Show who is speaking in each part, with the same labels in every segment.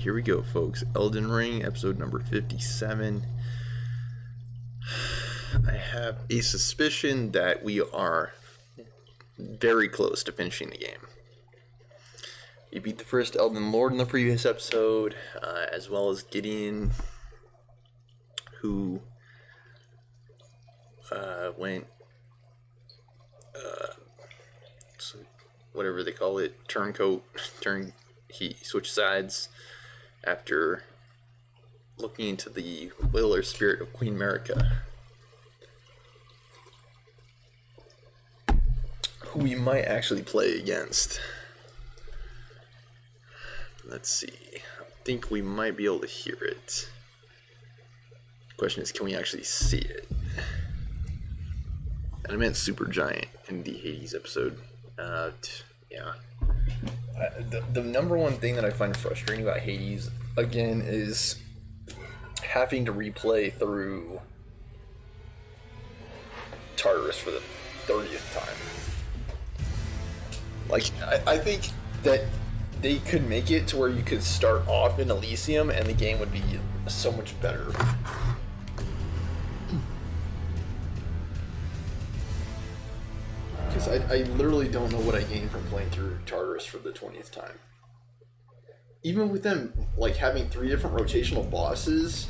Speaker 1: here we go, folks. Elden Ring, episode number 57. I have a suspicion that we are very close to finishing the game. We beat the first Elden Lord in the previous episode, as well as Gideon, who went, whatever they call it, he switched sides after looking into the will or spirit of Queen Marika, who we might actually play against. Let's see. I think we might be able to hear it. The question is, can we actually see it? And I meant super giant in the Hades episode. Yeah. The number one thing that I find frustrating about Hades, again, is having to replay through Tartarus for the 30th time. Like, I think that they could make it to where you could start off in Elysium and the game would be so much better. Because I literally don't know what I gained from playing through Tartarus for the 20th time. Even with them, like, having 3 different rotational bosses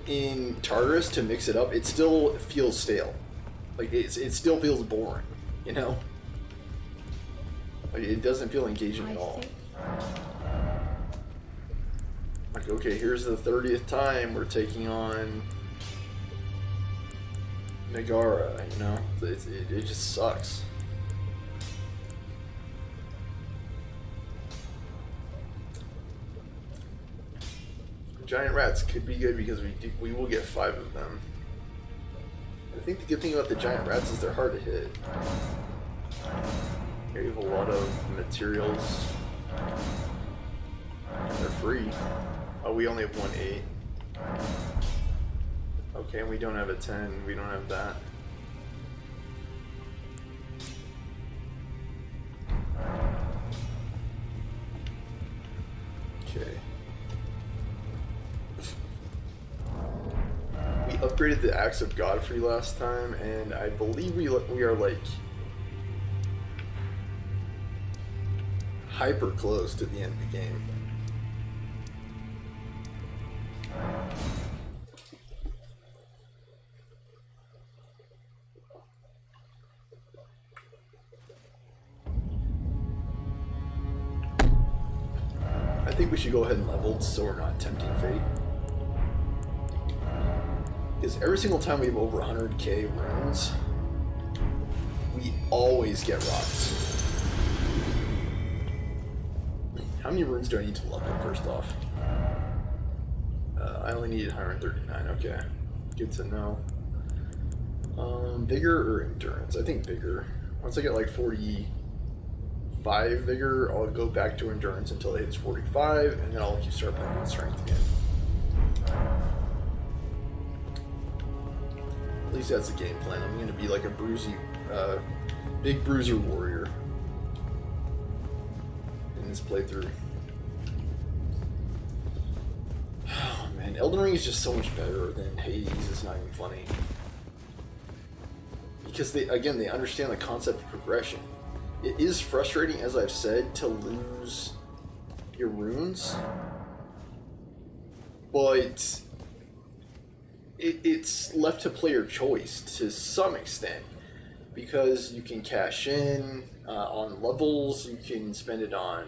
Speaker 1: in Tartarus to mix it up, it still feels stale. Like, it still feels boring, you know? Like, it doesn't feel engaging at all. Like, okay, here's the 30th time we're taking on Megara, you know? It just sucks. Giant rats could be good because we will get 5 of them. I think the good thing about the giant rats is they're hard to hit. Here you have a lot of materials. They're free. Oh, we only have 1 8. Okay, we don't have a 10. We don't have that. Okay. We upgraded the Axe of Godfrey last time, and I believe we are like hyper close to the end of the game. I think we should go ahead and level so we're not tempting fate. Because every single time we have over 100k runes, we always get rocks. How many runes do I need to level first off? I only needed 139, okay. Good to know. Vigor or endurance? I think vigor. Once I get like 45 vigor, I'll go back to endurance until it hits 45, and then I'll start pumping strength again. At least that's the game plan. I'm going to be like a big bruiser warrior in this playthrough. Oh man, Elden Ring is just so much better than Hades. It's not even funny. Because they understand the concept of progression. It is frustrating, as I've said, to lose your runes, but it's left to player choice to some extent, because you can cash in on levels, you can spend it on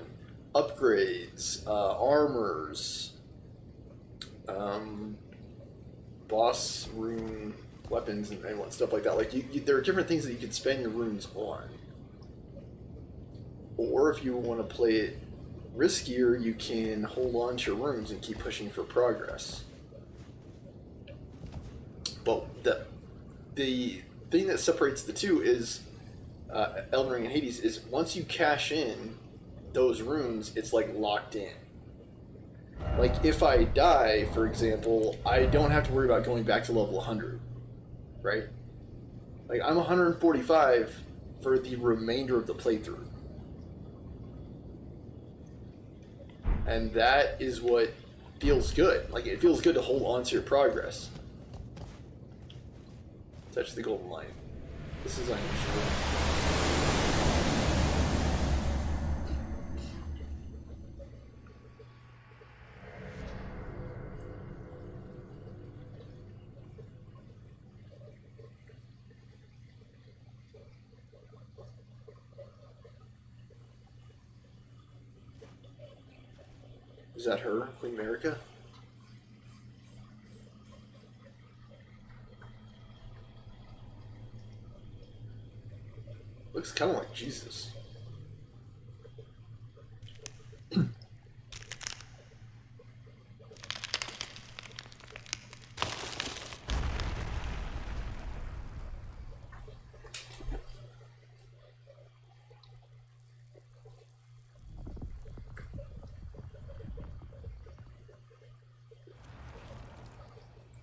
Speaker 1: upgrades, armors, boss rune weapons, and stuff like that. Like, there are different things that you can spend your runes on. Or if you want to play it riskier, you can hold on to your runes and keep pushing for progress. But the thing that separates the two is Elden Ring and Hades is once you cash in those runes, it's like locked in. Like, if I die, for example, I don't have to worry about going back to level 100, right? Like, I'm 145 for the remainder of the playthrough. And that is what feels good. Like, it feels good to hold on to your progress. Touch the golden light. This is unusual. Is that her, Queen America? Looks kind of like Jesus.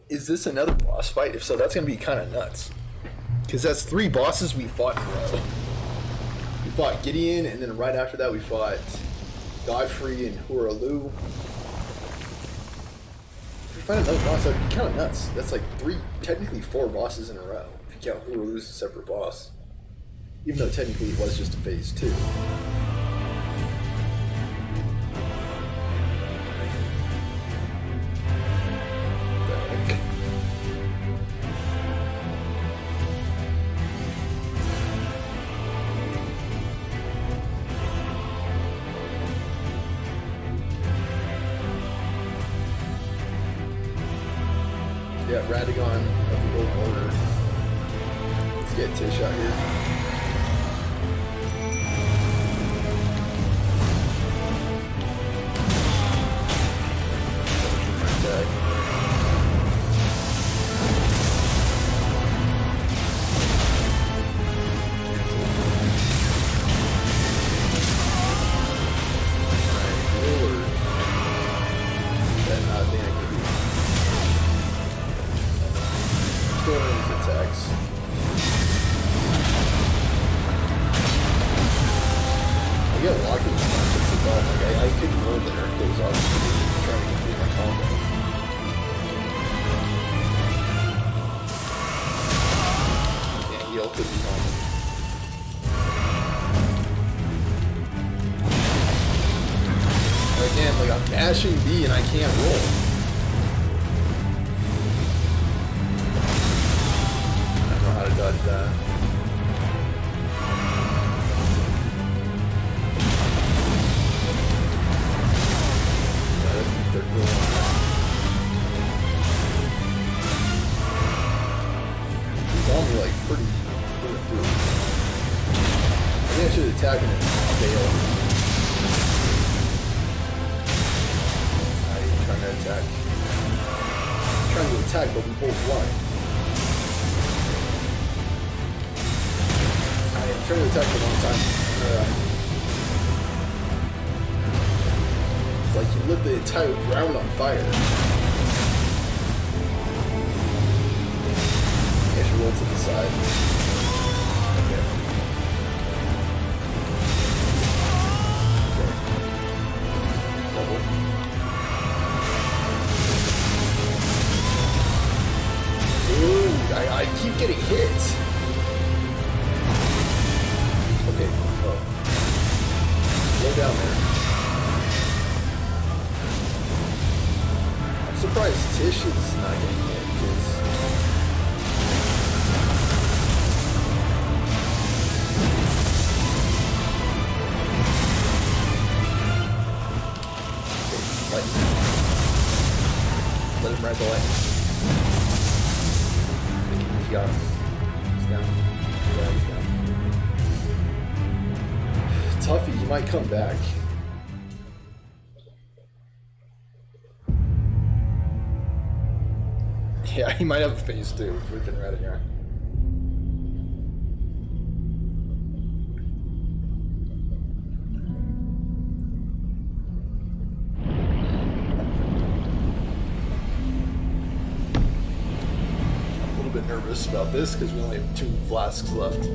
Speaker 1: Is this another boss fight? If so, that's going to be kind of nuts. Because that's 3 bosses we fought in a row. We fought Gideon, and then right after that we fought Godfrey and Hooraloo. If we find another boss, that would be kind of nuts. That's like 3, technically 4 bosses in a row. If you count Hooraloo as a separate boss. Even though technically it was just a phase 2. Yeah, Radagon of the Golden Order. Let's get Tish out here. Attack. Attacks. I get locked in the markets as well. Like, I couldn't roll there because I was trying to complete my combo. Can't heal because he's on. Again, like, I'm mashing B and I can't roll. Dodge that. He's on me like pretty through. I think I should attack him and fail. I'm trying to attack. I'm trying to attack, but we both blind. I'm trying to attack for a long time. It's like you lit the entire ground on fire. I should roll to the side. Okay. Double. Dude, I keep getting hit. Okay, oh. Go down there. I'm surprised Tish is not getting hit, because... Okay, let him ride away. He's got him. He's down. Yeah, he's down. Tuffy, he might come back. Yeah, he might have a phase 2. Freaking Radagon. I'm a little bit nervous about this because we only have 2 flasks left.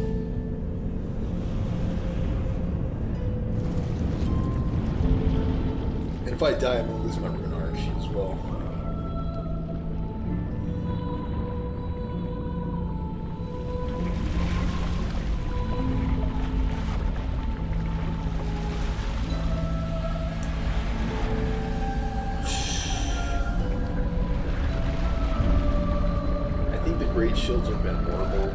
Speaker 1: And if I die, I'm gonna lose my rune arc as well. I think the great shields have been horrible.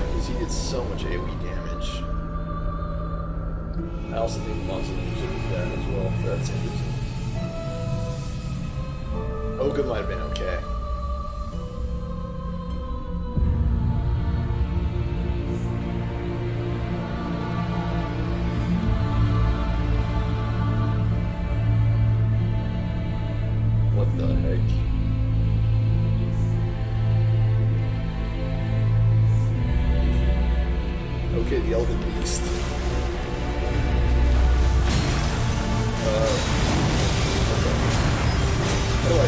Speaker 1: Because he did so much AoE damage. I also think Mausoleums would be bad as well for that same reason. Oga might have been okay. What the heck? Okay, the Elden Beast. How do I...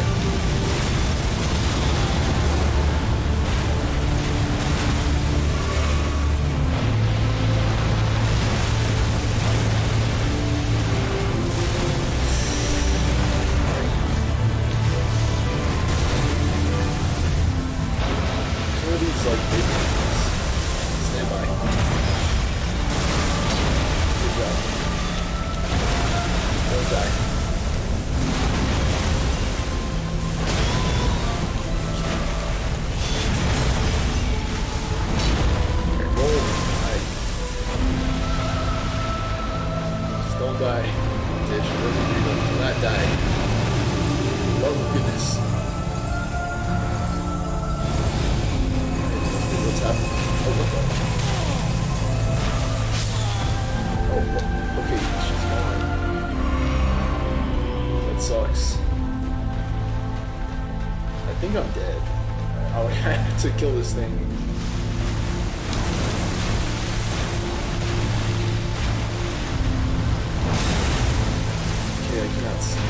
Speaker 1: Some of these, like, big ones. Stand by. Good job. Go back. Don't die. Dish, whatever you do, do not die. Oh goodness. What's happening? Oh, what the? Oh, what? Okay, she's gone. That sucks. I think I'm dead. I have to kill this thing. I cannot see it.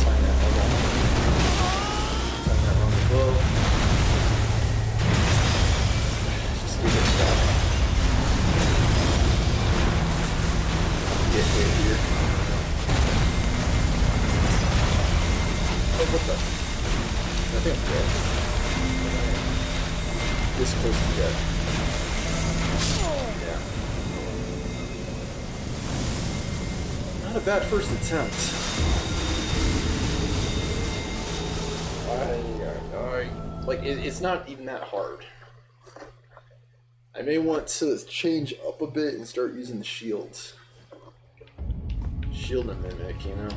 Speaker 1: Time that wrong. Time that wrong as well. Just give it that. Get hit here. Oh, what the? I think I'm dead. This close to death. Not a bad first attempt. Like, it's not even that hard. I may want to change up a bit and start using the shields. Shield and mimic, you know?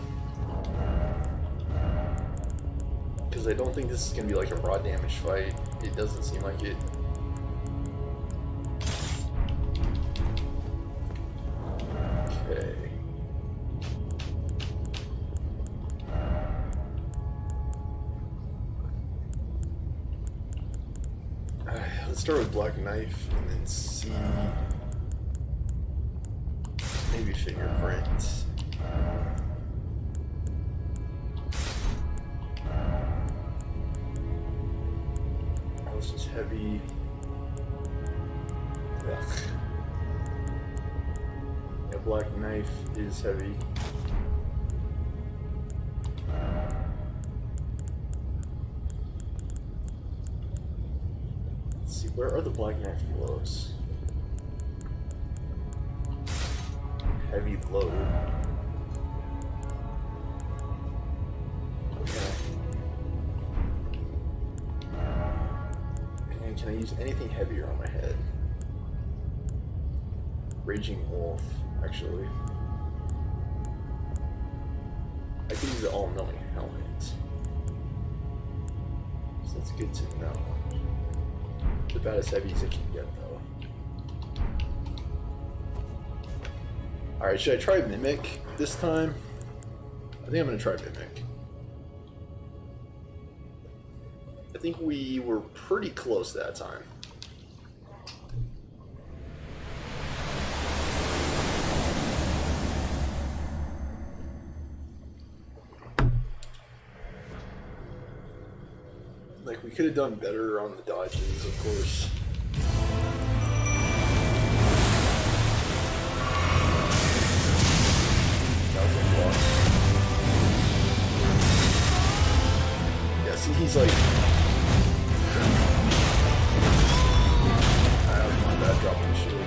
Speaker 1: Because I don't think this is going to be like a raw damage fight. It doesn't seem like it. Okay. Let's start with Black Knife and then see. Maybe Fingerprint. This is heavy. Ugh. Yeah, Black Knife is heavy. Let's see, where are the Black Knife gloves? Heavy load. Okay. And can I use anything heavier on my head? Raging Wolf, actually. I can use the all-knowing helmet. So that's good to know. It's about as heavy as it can get, though. Alright, should I try Mimic this time? I think I'm going to try Mimic. I think we were pretty close that time. Like, we could have done better on the dodges, of course. That was a block. Yeah, see, he's like... That was my bad, dropping the shield.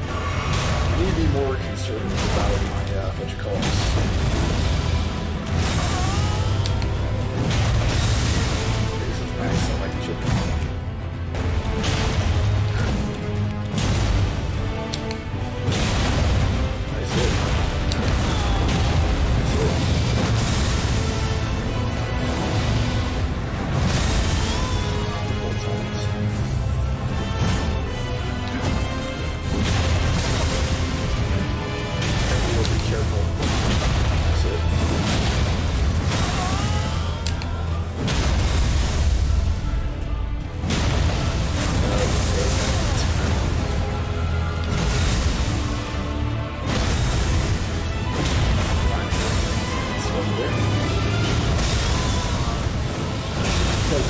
Speaker 1: I need to be more conservative about my, what you call this. Nice, I like the chip. Nice hit. Nice hit. Multiple times. Be careful. That's it.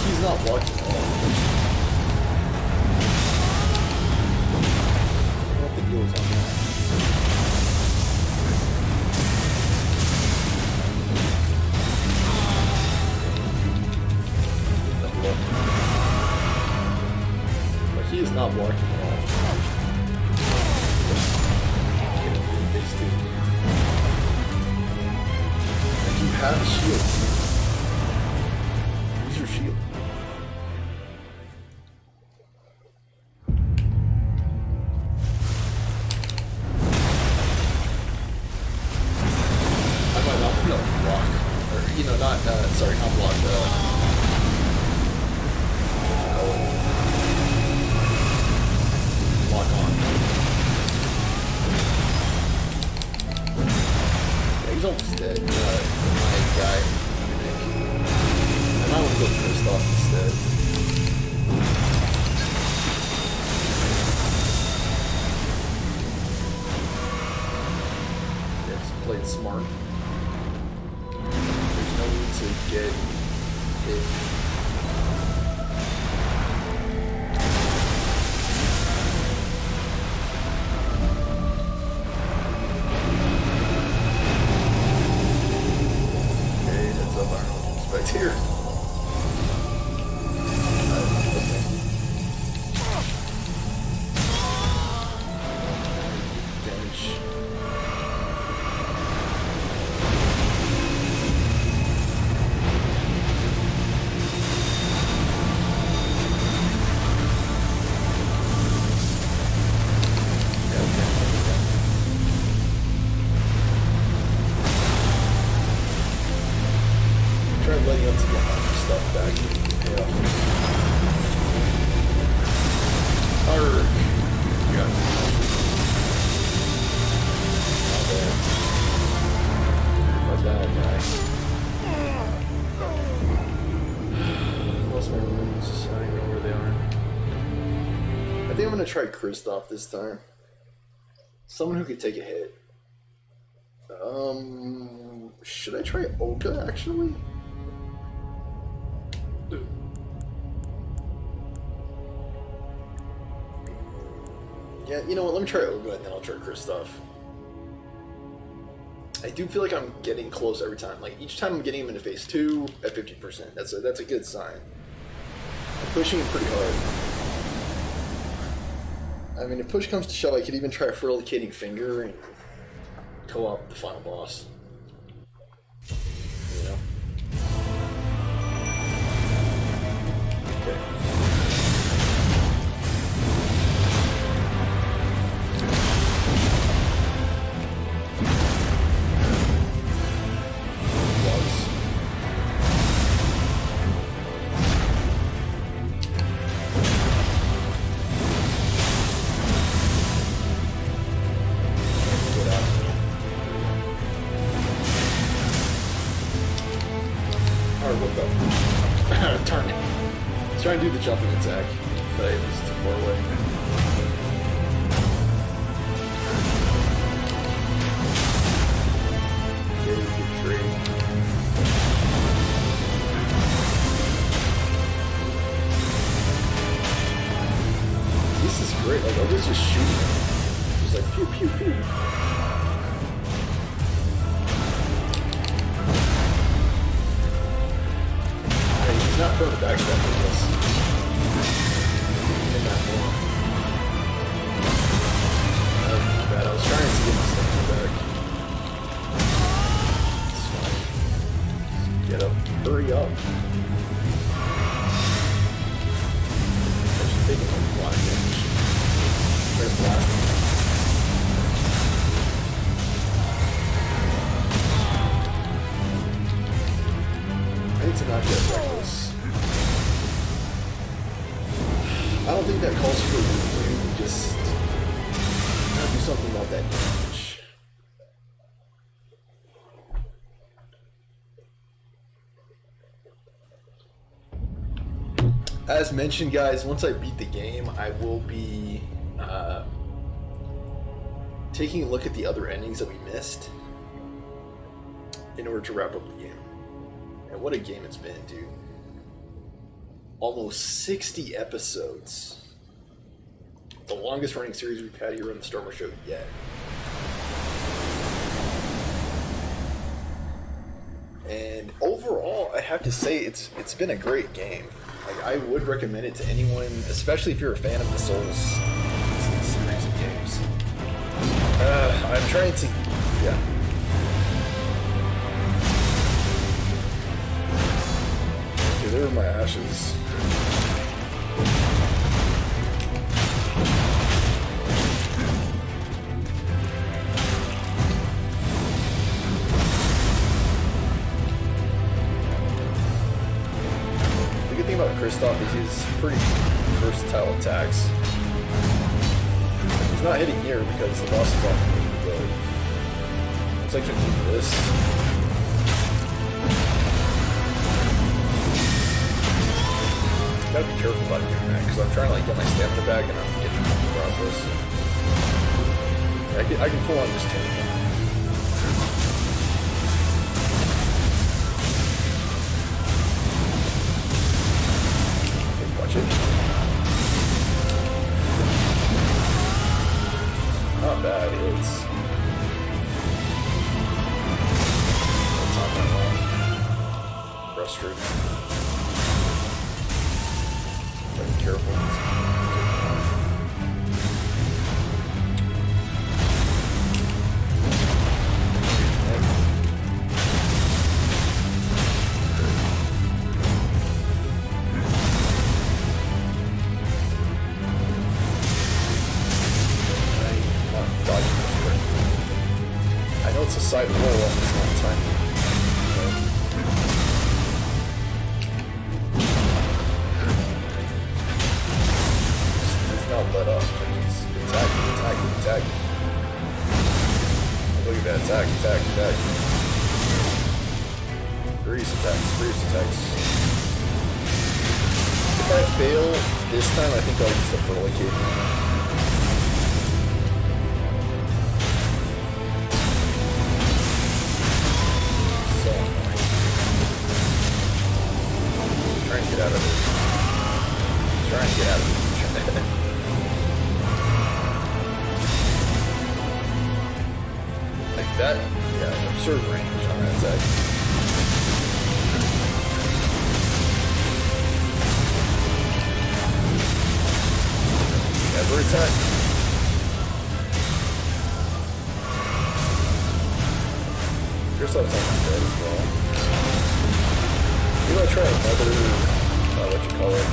Speaker 1: He's not blocking at all. I don't know what the deal is on that. But he is not blocking at all. Okay, face two. If you have a shield, use your shield. Sorry, not block, lock on. Yeah, he's almost dead, my guy. I might want to go Kristoff instead. Yeah, just played smart. To get it. Okay, that's up. I don't know what to expect here. Damage. Letting up to get my stuff back. Yeah. Arrgh. Yeah. Not bad. Not bad, guy. Lost my runes. I don't even know where they are. I think I'm gonna try Kristoff this time. Someone who could take a hit. Should I try Oka actually? Yeah, you know what, let me try Oga and then I'll try Kristoff. I do feel like I'm getting close every time. Like, each time I'm getting him into phase 2 at 50%. That's a good sign. I'm pushing him pretty hard. I mean, if push comes to shove, I could even try a Furlicating Finger and co-op the final boss. You know? Okay. Turn it. I was trying to do the jumping attack, but it was too far away. Very good trade. great. Like, I was just shooting him. Just like, pew, pew, pew. Hey, he's not throwing the backstep for this. In that one. Not bad. I was trying to get my stamina back. It's fine. Get up. Hurry up. Taking a lot of damage. Try to blast him. I need to not get reckless. I don't think that calls for you. Just gotta do something about that damage. As mentioned, guys, once I beat the game, I will be taking a look at the other endings that we missed in order to wrap up the game. And what a game it's been, dude. Almost 60 episodes. The longest running series we've had here on the Stormer Show yet. And overall, I have to say it's been a great game. Like, I would recommend it to anyone, especially if you're a fan of the Souls series of games. I'm trying to, yeah. Okay, there are my ashes. About Kristoff is he's pretty versatile attacks. He's not hitting here because the boss is on me, but looks like I can do this. Gotta be careful about doing that because I'm trying to like get my stamina back and I'm getting into the process. I can full on just take it. Not bad, it's not that long. Frustrating. Gotta be careful. It's a side roll on this one time. He's not let up. He's attacking. Look at that, attack. Grease attacks. If I fail this time, I think I'll use the Furlicate. Trying to get out of it. Like that, yeah, absurd range on that attack. Never attack. Kristoff's almost dead as well. Maybe I'll try another, what you call it,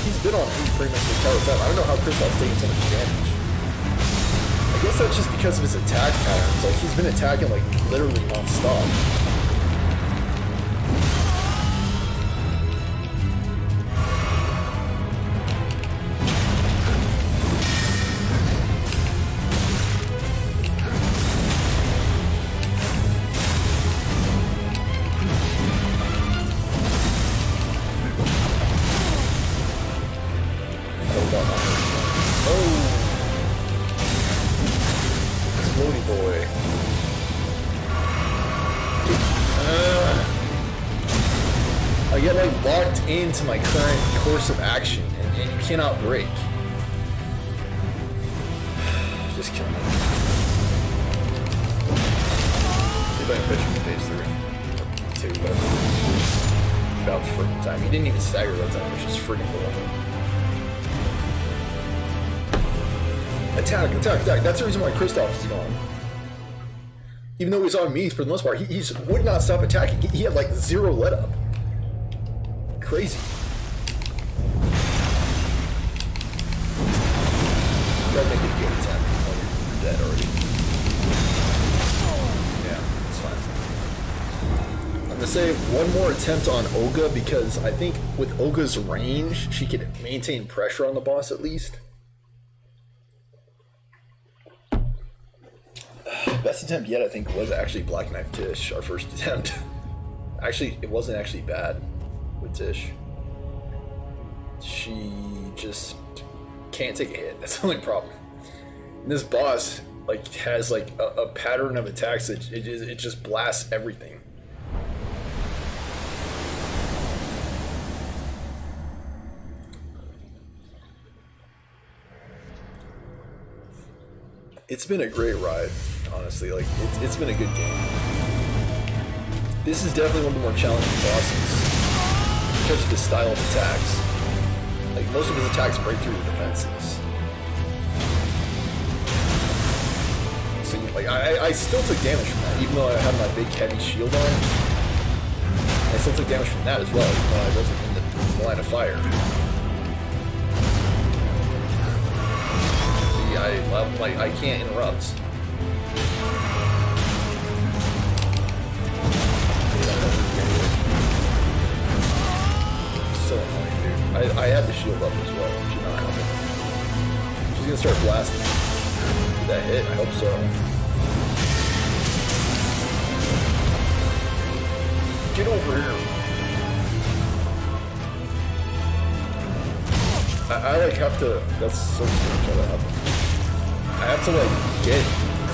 Speaker 1: he's been on me pretty much the entire time. I don't know how Kristoff's taking so much damage. I guess that's just because of his attack patterns. Like, he's been attacking, like, literally non-stop. I get like locked into my current course of action, and you cannot break. Just kill me. See if I can pitch him in phase 3. 2, whatever. About freaking time. He didn't even stagger that time, which is freaking cool. Attack, attack, attack. That's the reason why Kristoff is gone. Even though he was on me for the most part, he just would not stop attacking. He had like 0 let up. Crazy. Try to make it a good attack. Oh, you're dead already. Yeah, it's fine. I'm gonna say one more attempt on Olga because I think with Olga's range, she could maintain pressure on the boss at least. Best attempt yet, I think, was actually Black Knife Tish, our first attempt. Actually, it wasn't actually bad with Tish. She just can't take a hit. That's the only problem. And this boss like has like a pattern of attacks that it just blasts everything. It's been a great ride, honestly. Like it's been a good game. This is definitely one of the more challenging bosses because of the style of attacks. Like most of his attacks break through the defenses. So like I still took damage from that, even though I had my big heavy shield on. I still took damage from that as well, even though I wasn't in the line of fire. I can't interrupt. So annoying, dude. I had the shield up as well. Should not happen. She's gonna start blasting. Did that hit? I hope so. Get over here. I like have to. That's so strange how that happened. I have to like get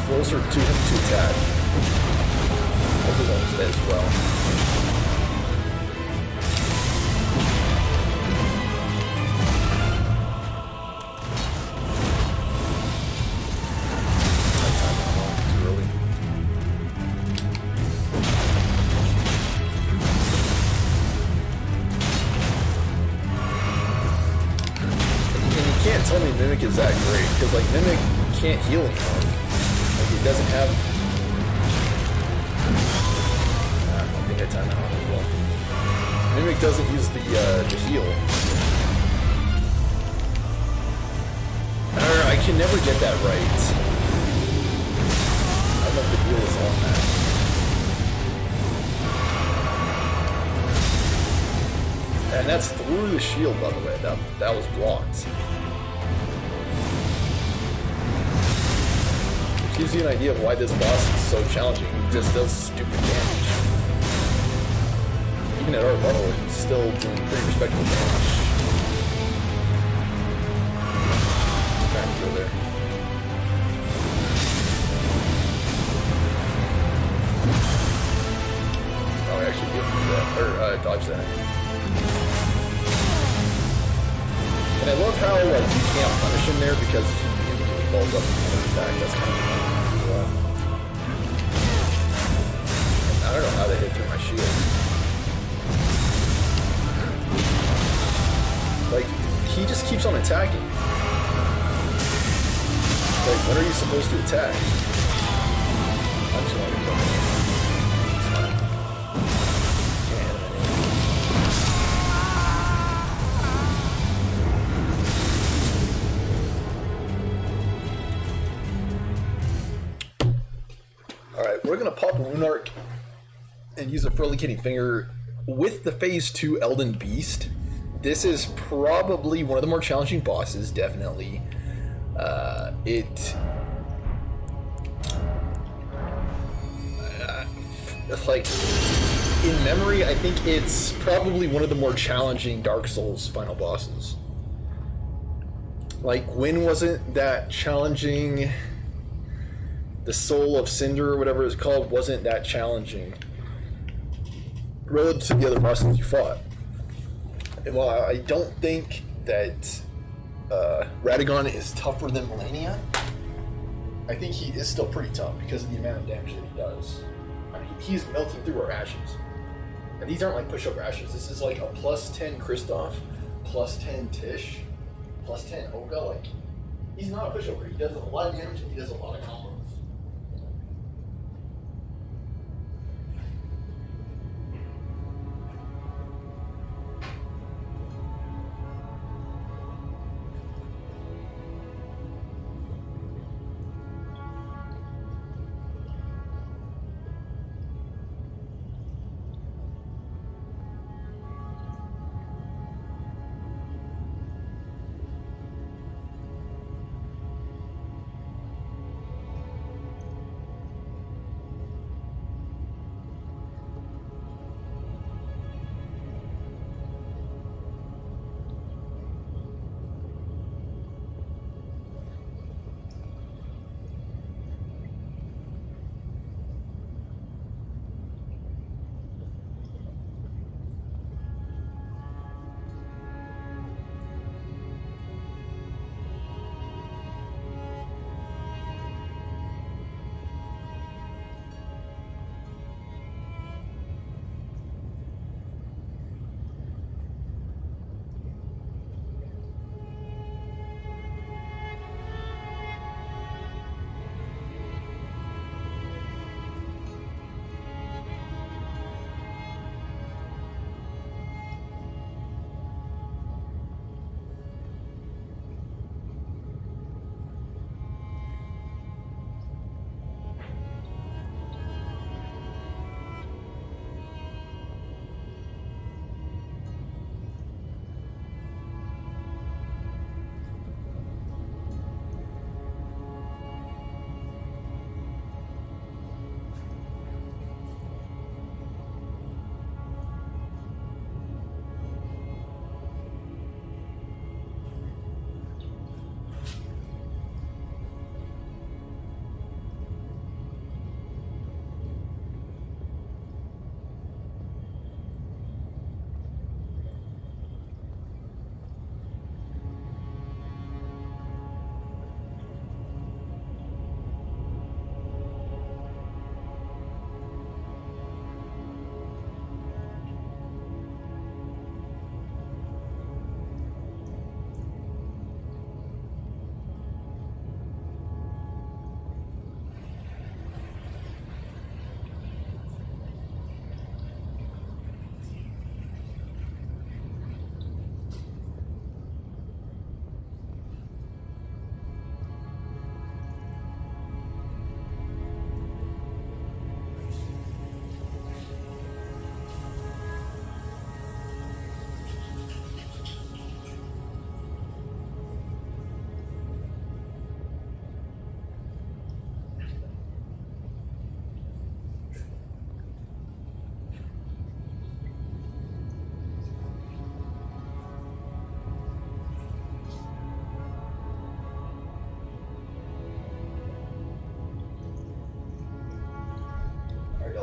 Speaker 1: closer to him to attack. Hope he's almost dead as well. Too early. And you can't tell me Mimic is that great because like Mimic can't heal anymore. Like he doesn't have. I think I timed that out as well. Mimic doesn't use the heal. I don't know. I can never get that right. I don't know if the heal is on that. And that's through the shield, by the way. That was blocked. Gives you an idea of why this boss is so challenging. He just does stupid damage. Even at our level, he's still doing pretty respectable damage. I'm trying to go there. Oh, I actually did do that. Or dodge that. And I love how like you can't punish him there because he falls up and attack. That's kind of annoying. I don't know how they hit through my shield. Like, he just keeps on attacking. Like, when are you supposed to attack? I'm just going to kill him. It's fine. Can't hit him anymore. Alright, we're going to pop a Rune Arc and use a Furlicating Finger with the Phase 2 Elden Beast. This is probably one of the more challenging bosses, definitely. Like, in memory, I think it's probably one of the more challenging Dark Souls final bosses. Like, when wasn't that challenging? The Soul of Cinder, or whatever it's called, wasn't that challenging relative to the other bosses you fought. Well, I don't think that Radagon is tougher than Melania. I think he is still pretty tough because of the amount of damage that he does. I mean, he's melting through our ashes. And these aren't like push-over ashes. This is like a +10 Kristoff, +10 Tish, +10 Olga. Like, he's not a pushover. He does a lot of damage and he does a lot of combos.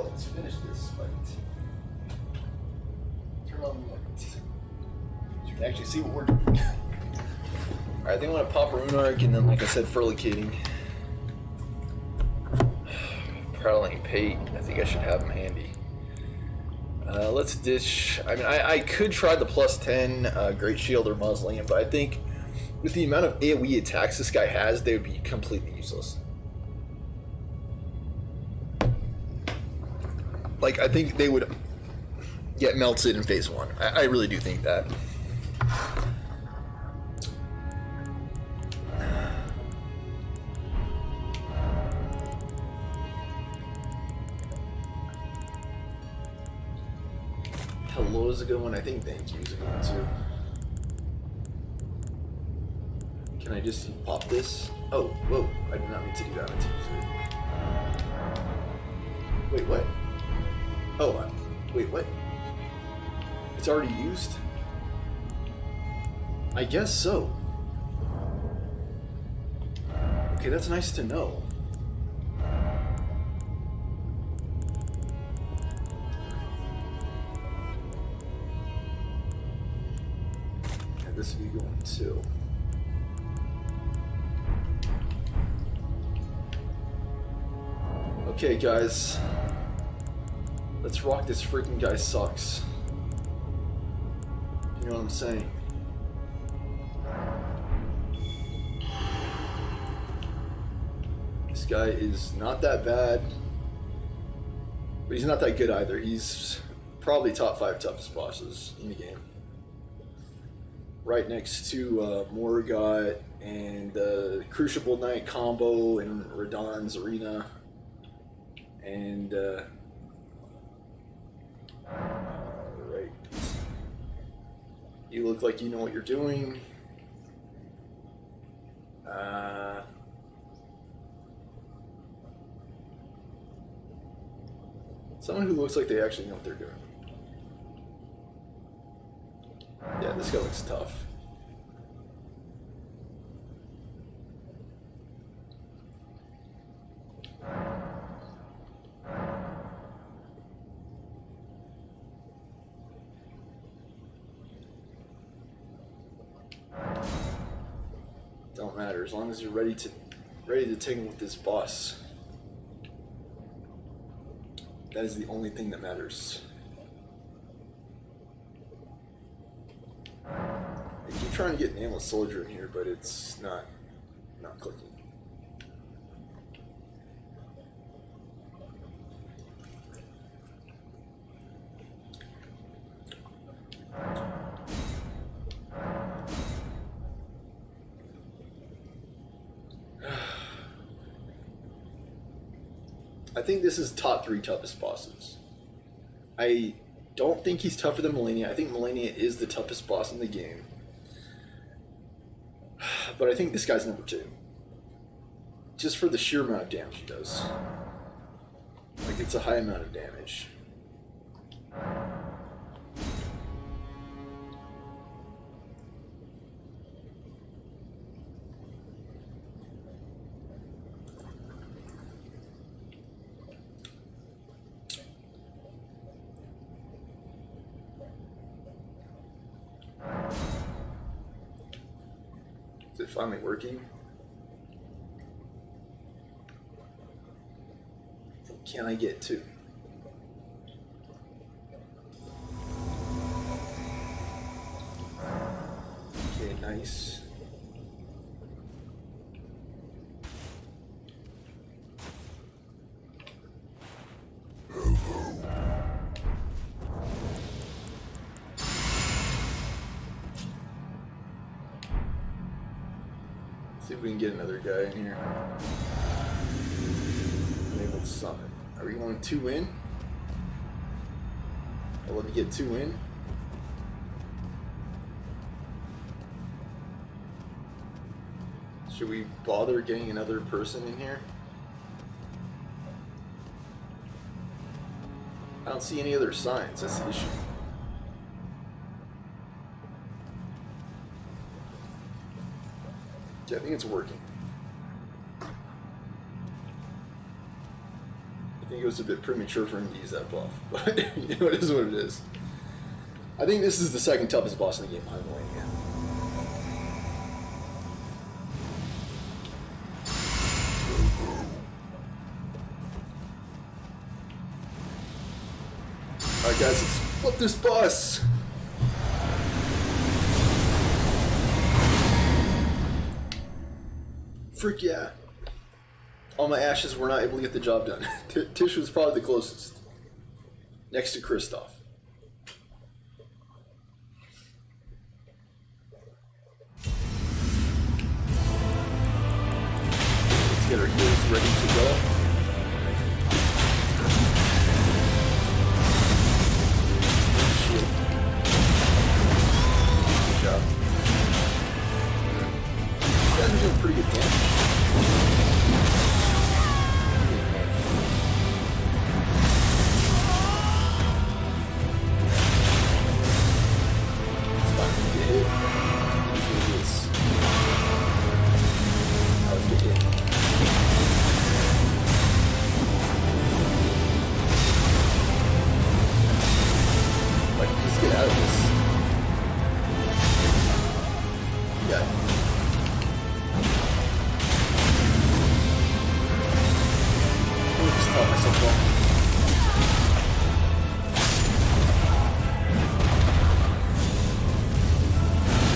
Speaker 1: Let's finish this fight. Turn on the lights. So you can actually see what we're doing. Alright, I think I'm going to pop Rune Arc and then, like I said, Furlicating. Prattling Pate. I think I should have him handy. Let's ditch. I mean, I could try the +10 Great Shield or Mausoleum, but I think with the amount of AoE attacks this guy has, they would be completely useless. Like, I think they would get melted in phase 1. I really do think that. Hello is a good one. I think thank you is a good one too. Can I just pop this? Oh, whoa. I did not mean to do that. I meant to use it. Wait, what? Oh, wait, what? It's already used? I guess so. Okay, that's nice to know. this would be going to. Okay, guys. Let's rock this freaking guy sucks. You know what I'm saying? This guy is not that bad, but he's not that good either. He's probably top 5 toughest bosses in the game. Right next to Morgott and the Crucible Knight combo in Radahn's Arena. And, right. You look like you know what you're doing. Someone who looks like they actually know what they're doing. Yeah, this guy looks tough. Don't matter as long as you're ready to tangle with this boss. That is the only thing that matters. I keep trying to get Nameless Soldier in here, but it's not clicking. I think this is top 3 toughest bosses. I don't think he's tougher than Malenia. I think Malenia is the toughest boss in the game. But I think this guy's number 2. Just for the sheer amount of damage he does. Like, it's a high amount of damage. Is it finally working? Can I get 2? Okay, nice. See if we can get another guy in here. Enabled summon. Are we going 2 in? I'll let me get 2 in. Should we bother getting another person in here? I don't see any other signs, that's the issue. Yeah, I think it's working. I think it was a bit premature for him to use that buff, but you know, it is what it is. I think this is the second toughest boss in the game, I'm going again. Alright guys, let's flip this boss! Frick yeah. All my ashes were not able to get the job done. Tish was probably the closest. Next to Kristoff. Let's get our heals ready to go. Shield. Good job. You guys are doing pretty good damage. Well,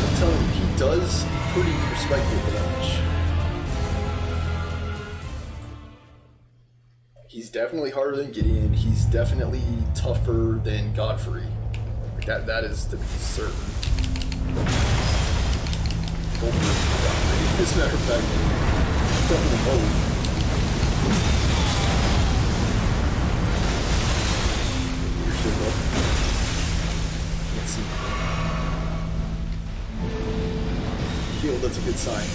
Speaker 1: I'm telling you, he does pretty respectable damage. He's definitely harder than Gideon. He's definitely tougher than Godfrey. Like that is to be certain. Over Godfrey, as a matter of fact. He's tougher than both. Can't see. Healed, that's a good sign.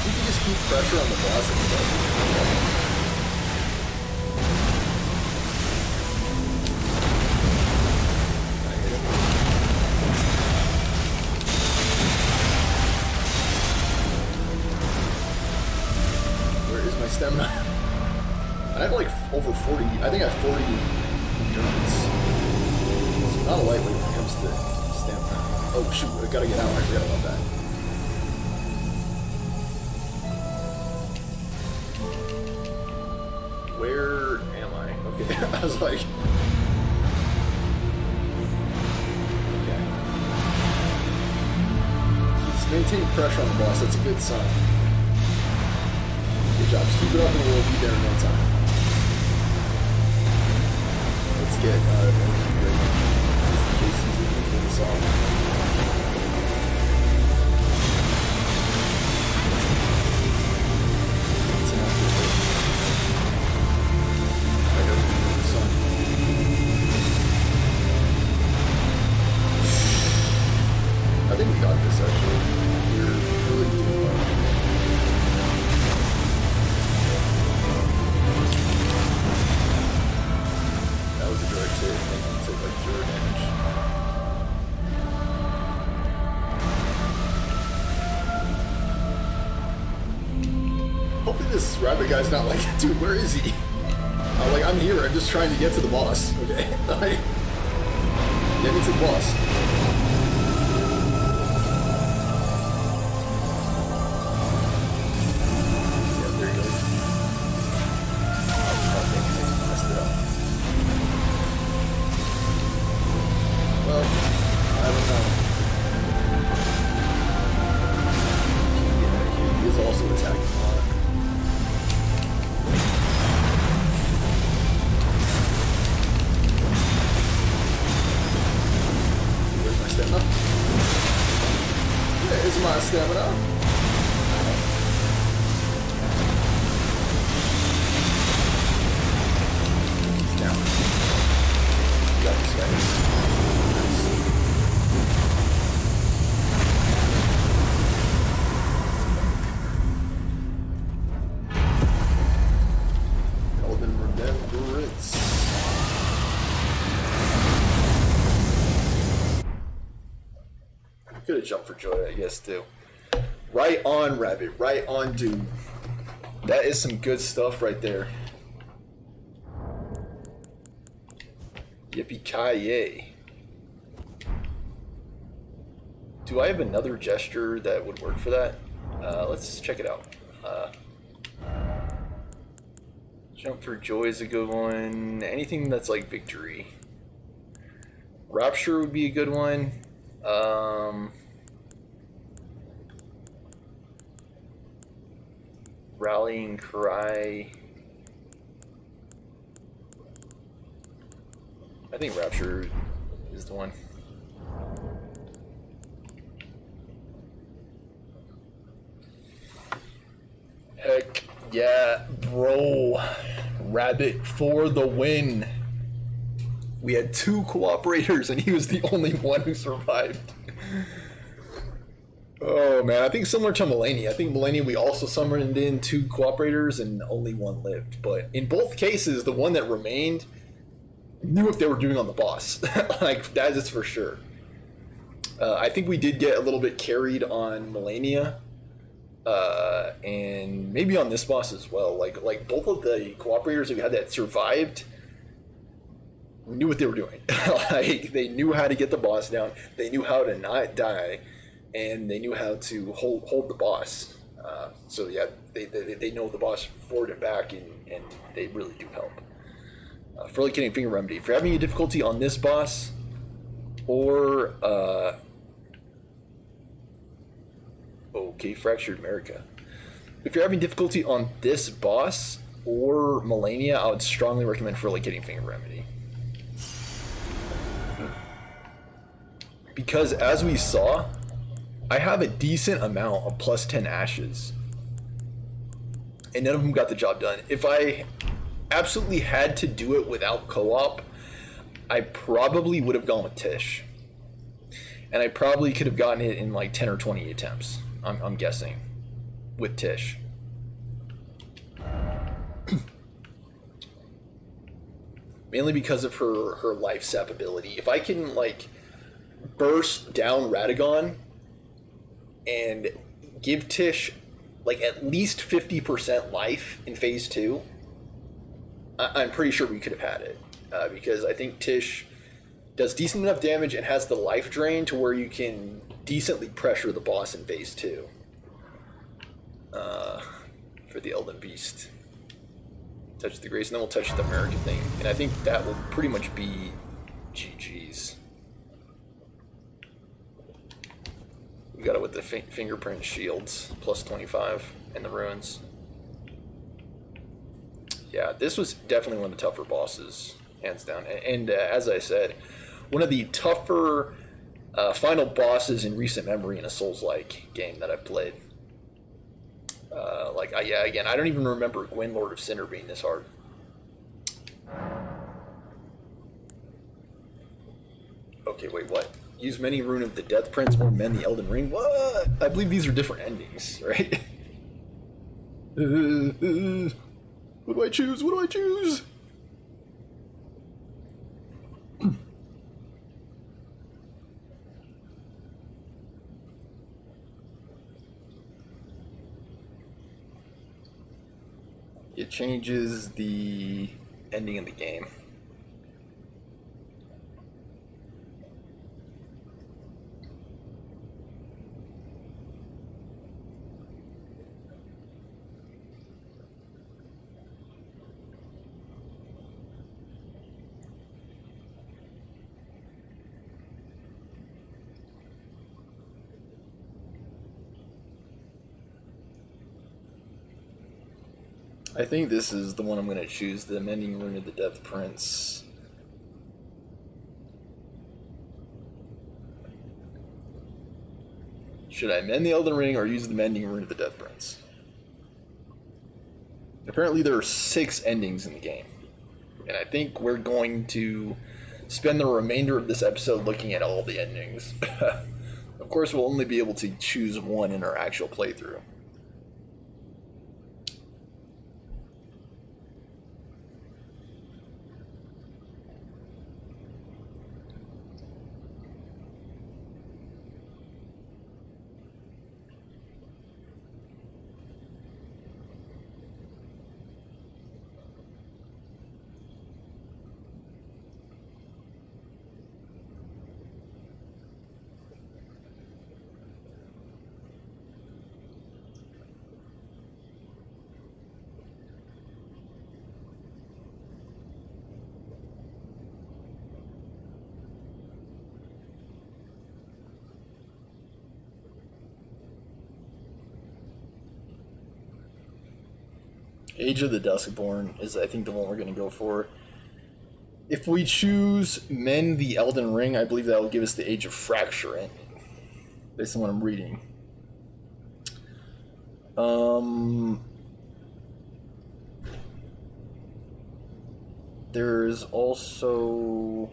Speaker 1: You can just keep pressure on the boss if it does. Stamina. I have like over 40. I think I have 40 endurance. So not a lightweight when it comes to stamina. Oh shoot, I gotta get out. I forgot about that. Where am I? Okay, I was like. Okay. He's maintaining pressure on the boss. That's a good sign. Good job. Just keep it up and we'll be there in no time. Let's get just in case he's going to pull this off. It's an active. I gotta be the sun. I think we got this actually. We're really doing well. Hopefully this rabbit guy's not like, dude, where is he? I'm here, I'm just trying to get to the boss, okay? Get me to the boss. Yeah, there he goes. Oh, dang it, I messed it up. Well, I don't know. Yeah, he is also attacking a lot. Where's my stamina? There's my stamina. He's down. Got this guy. Could have jumped for joy, I guess, too. Right on, Rabbit. Right on, dude. That is some good stuff right there. Yippee-ki-yay. Do I have another gesture that would work for that? Let's check it out. Jump for joy is a good one. Anything that's like victory. Rapture would be a good one. Rallying cry. I think Rapture is the one. Heck yeah, bro. Rabbit for the win. We had 2 cooperators and he was the only one who survived. Oh man, I think similar to Mulaney. I think Mulaney, we also summoned in 2 cooperators and only 1 lived. But in both cases, the one that remained knew what they were doing on the boss. Like, that is for sure. I think we did get a little bit carried on Mulaney. And maybe on this boss as well. Like both of the cooperators that we had that survived knew what they were doing. Like, they knew how to get the boss down. They knew how to not die. and they knew how to hold the boss. So yeah, they know the boss forward and back, and they really do help. For like getting finger remedy, if you're having a difficulty on this boss, or okay, fractured America. If you're having difficulty on this boss or Melania, I would strongly recommend for like getting finger remedy. Because as we saw, I have a decent amount of plus 10 ashes. And none of them got the job done. If I absolutely had to do it without co-op, I probably would have gone with Tish. And I probably could have gotten it in like 10 or 20 attempts, I'm guessing, with Tish. Mainly because of her life sap ability. If I can like burst down Radagon and give Tish like at least 50% life in phase 2, I'm pretty sure we could have had it. Because I think Tish does decent enough damage and has the life drain to where you can decently pressure the boss in phase 2. For the Elden Beast. Touch the Grace, and then we'll touch the American thing. And I think that will pretty much be GG's. We got it with the fingerprint shields, plus 25, and the ruins. Yeah, this was definitely one of the tougher bosses, hands down. And as I said, one of the tougher final bosses in recent memory in a Souls-like game that I've played. Yeah, again, I don't even remember Gwyn Lord of Sinner being this hard. Okay, wait, what? Use many Rune of the Death Prince or mend the Elden Ring? What? I believe these are different endings, right? What do I choose? What do I choose? It changes the ending of the game. I think this is the one I'm going to choose, the Mending Rune of the Death Prince. Should I mend the Elden Ring or use the Mending Rune of the Death Prince? Apparently there are 6 endings in the game. And I think we're going to spend the remainder of this episode looking at all the endings. Of course, we'll only be able to choose one in our actual playthrough. Age of the Duskborn is, I think, the one we're going to go for. If we choose Mend the Elden Ring, I believe that will give us the Age of Fracture ending, based on what I'm reading. There's also...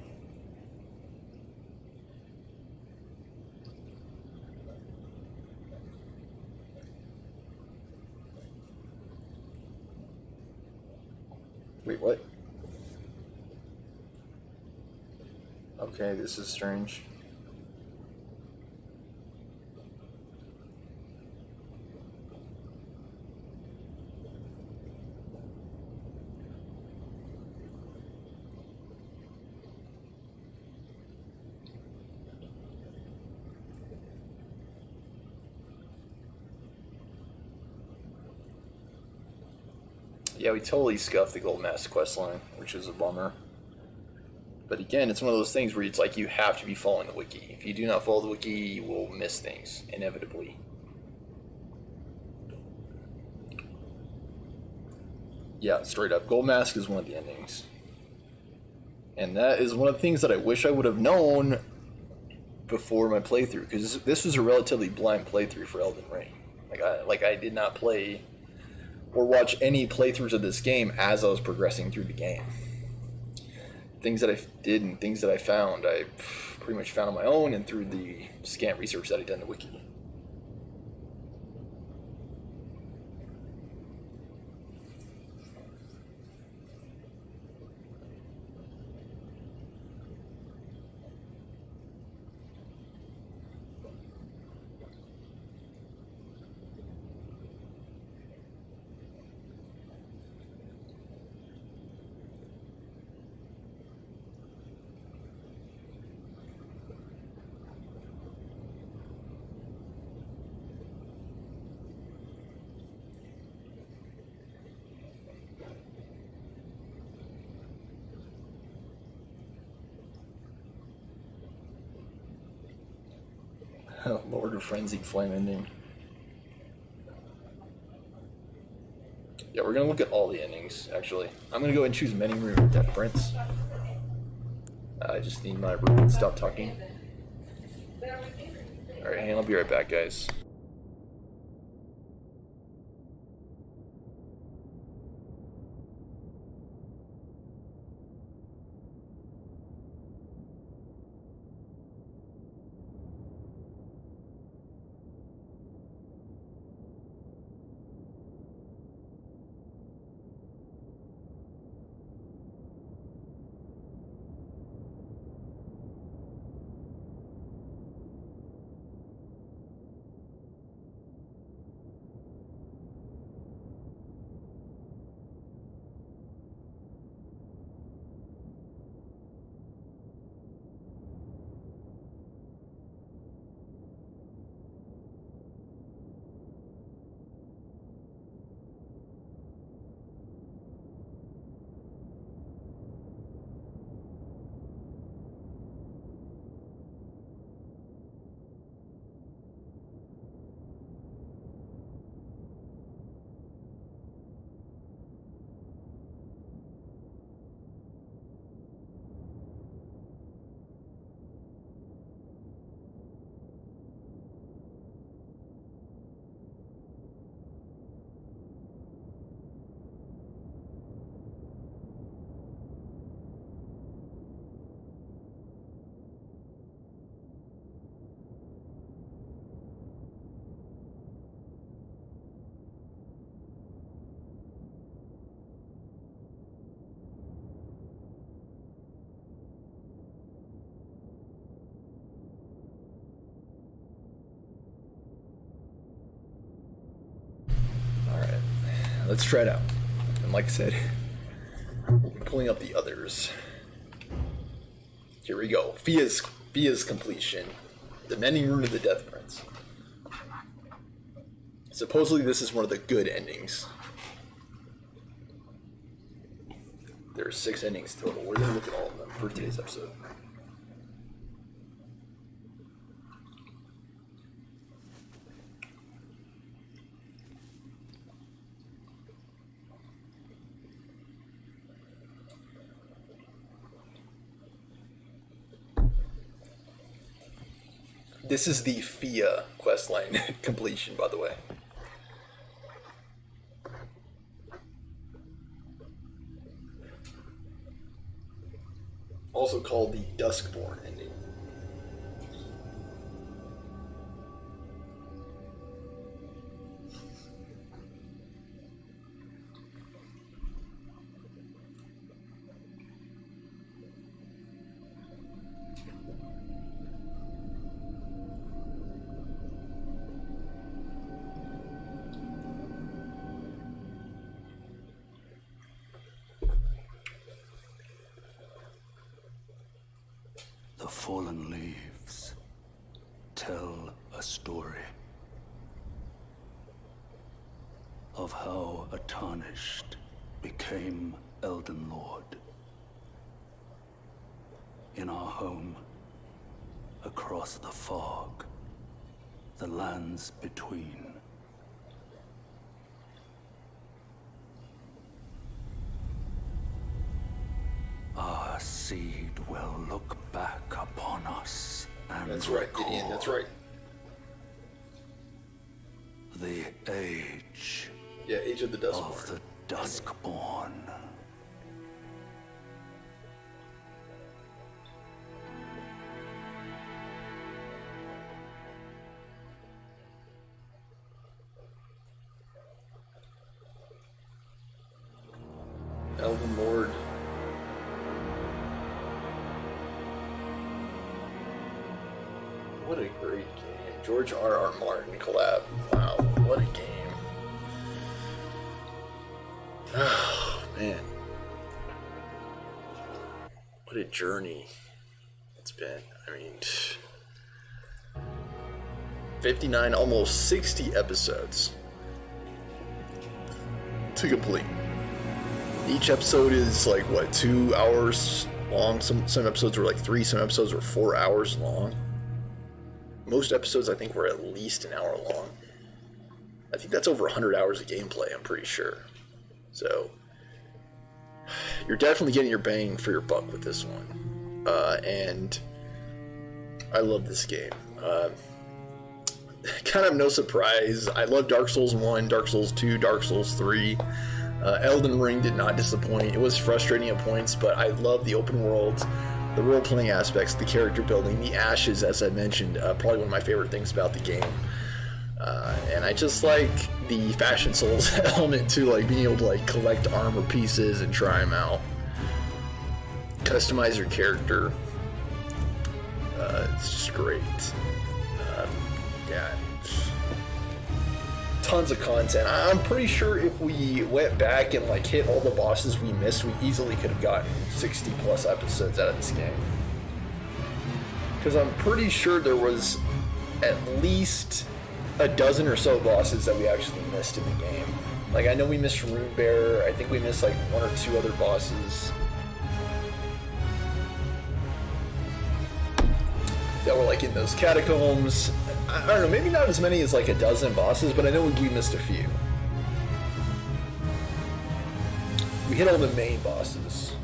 Speaker 1: Wait, what? Okay, this is strange. Yeah, we totally scuffed the Gold Mask questline, which is a bummer. But again, it's one of those things where it's like you have to be following the wiki. If you do not follow the wiki, you will miss things, inevitably. Yeah, straight up. Gold Mask is one of the endings. And that is one of the things that I wish I would have known before my playthrough, because this was a relatively blind playthrough for Elden Ring. I did not play or watch any playthroughs of this game as I was progressing through the game. Things that I did and things that I found, I pretty much found on my own and through the scant research that I did in the wiki. Lord of Frenzied Flame ending. Yeah, we're gonna look at all the endings, actually. I'm gonna go ahead and choose Many Rune of Death Prince. I just need my room to stop talking. Alright, hang on, I'll be right back, guys. Let's try it out. And like I said, I'm pulling up the others. Here we go. Fia's completion. The Mending Rune of the Death Prince. Supposedly this is one of the good endings. There are 6 endings total. We're going to look at all of them for today's episode. This is the Fia questline completion, by the way. Also called the Duskborn ending.
Speaker 2: The fallen leaves tell a story of how a tarnished became Elden Lord. In our home, across the fog, the lands between. Our seed will look back upon us and
Speaker 1: That's right, Gideon, that's right.
Speaker 2: The age
Speaker 1: Yeah, Age of the Dustborn.
Speaker 2: of the Duskborn.
Speaker 1: Elden Lord. What a great game. George R.R. Martin collab. Wow, what a game. Oh, man. What a journey it's been. I mean, 59, almost 60 episodes to complete. Each episode is like, what, 2 hours long? Some episodes were like 3, some episodes were 4 hours long. Most episodes, I think, were at least an hour long. I think that's over 100 hours of gameplay, I'm pretty sure. So, you're definitely getting your bang for your buck with this one. And I love this game. Kind of no surprise. I love Dark Souls 1, Dark Souls 2, Dark Souls 3. Elden Ring did not disappoint. It was frustrating at points, but I love the open world, the role-playing aspects, the character building, the ashes, as I mentioned, probably one of my favorite things about the game. And I just like the Fashion Souls element too, like being able to like collect armor pieces and try them out, customize your character. It's just great. Yeah, tons of content. I'm pretty sure if we went back and like hit all the bosses we missed, we easily could have gotten 60 plus episodes out of this game. Because I'm pretty sure there was at least a dozen or so bosses that we actually missed in the game. Like, I know we missed Rune Bear. I think we missed like 1 or 2 other bosses that were like in those catacombs. I don't know, maybe not as many as like a dozen bosses, but I know we missed a few. We hit all the main bosses.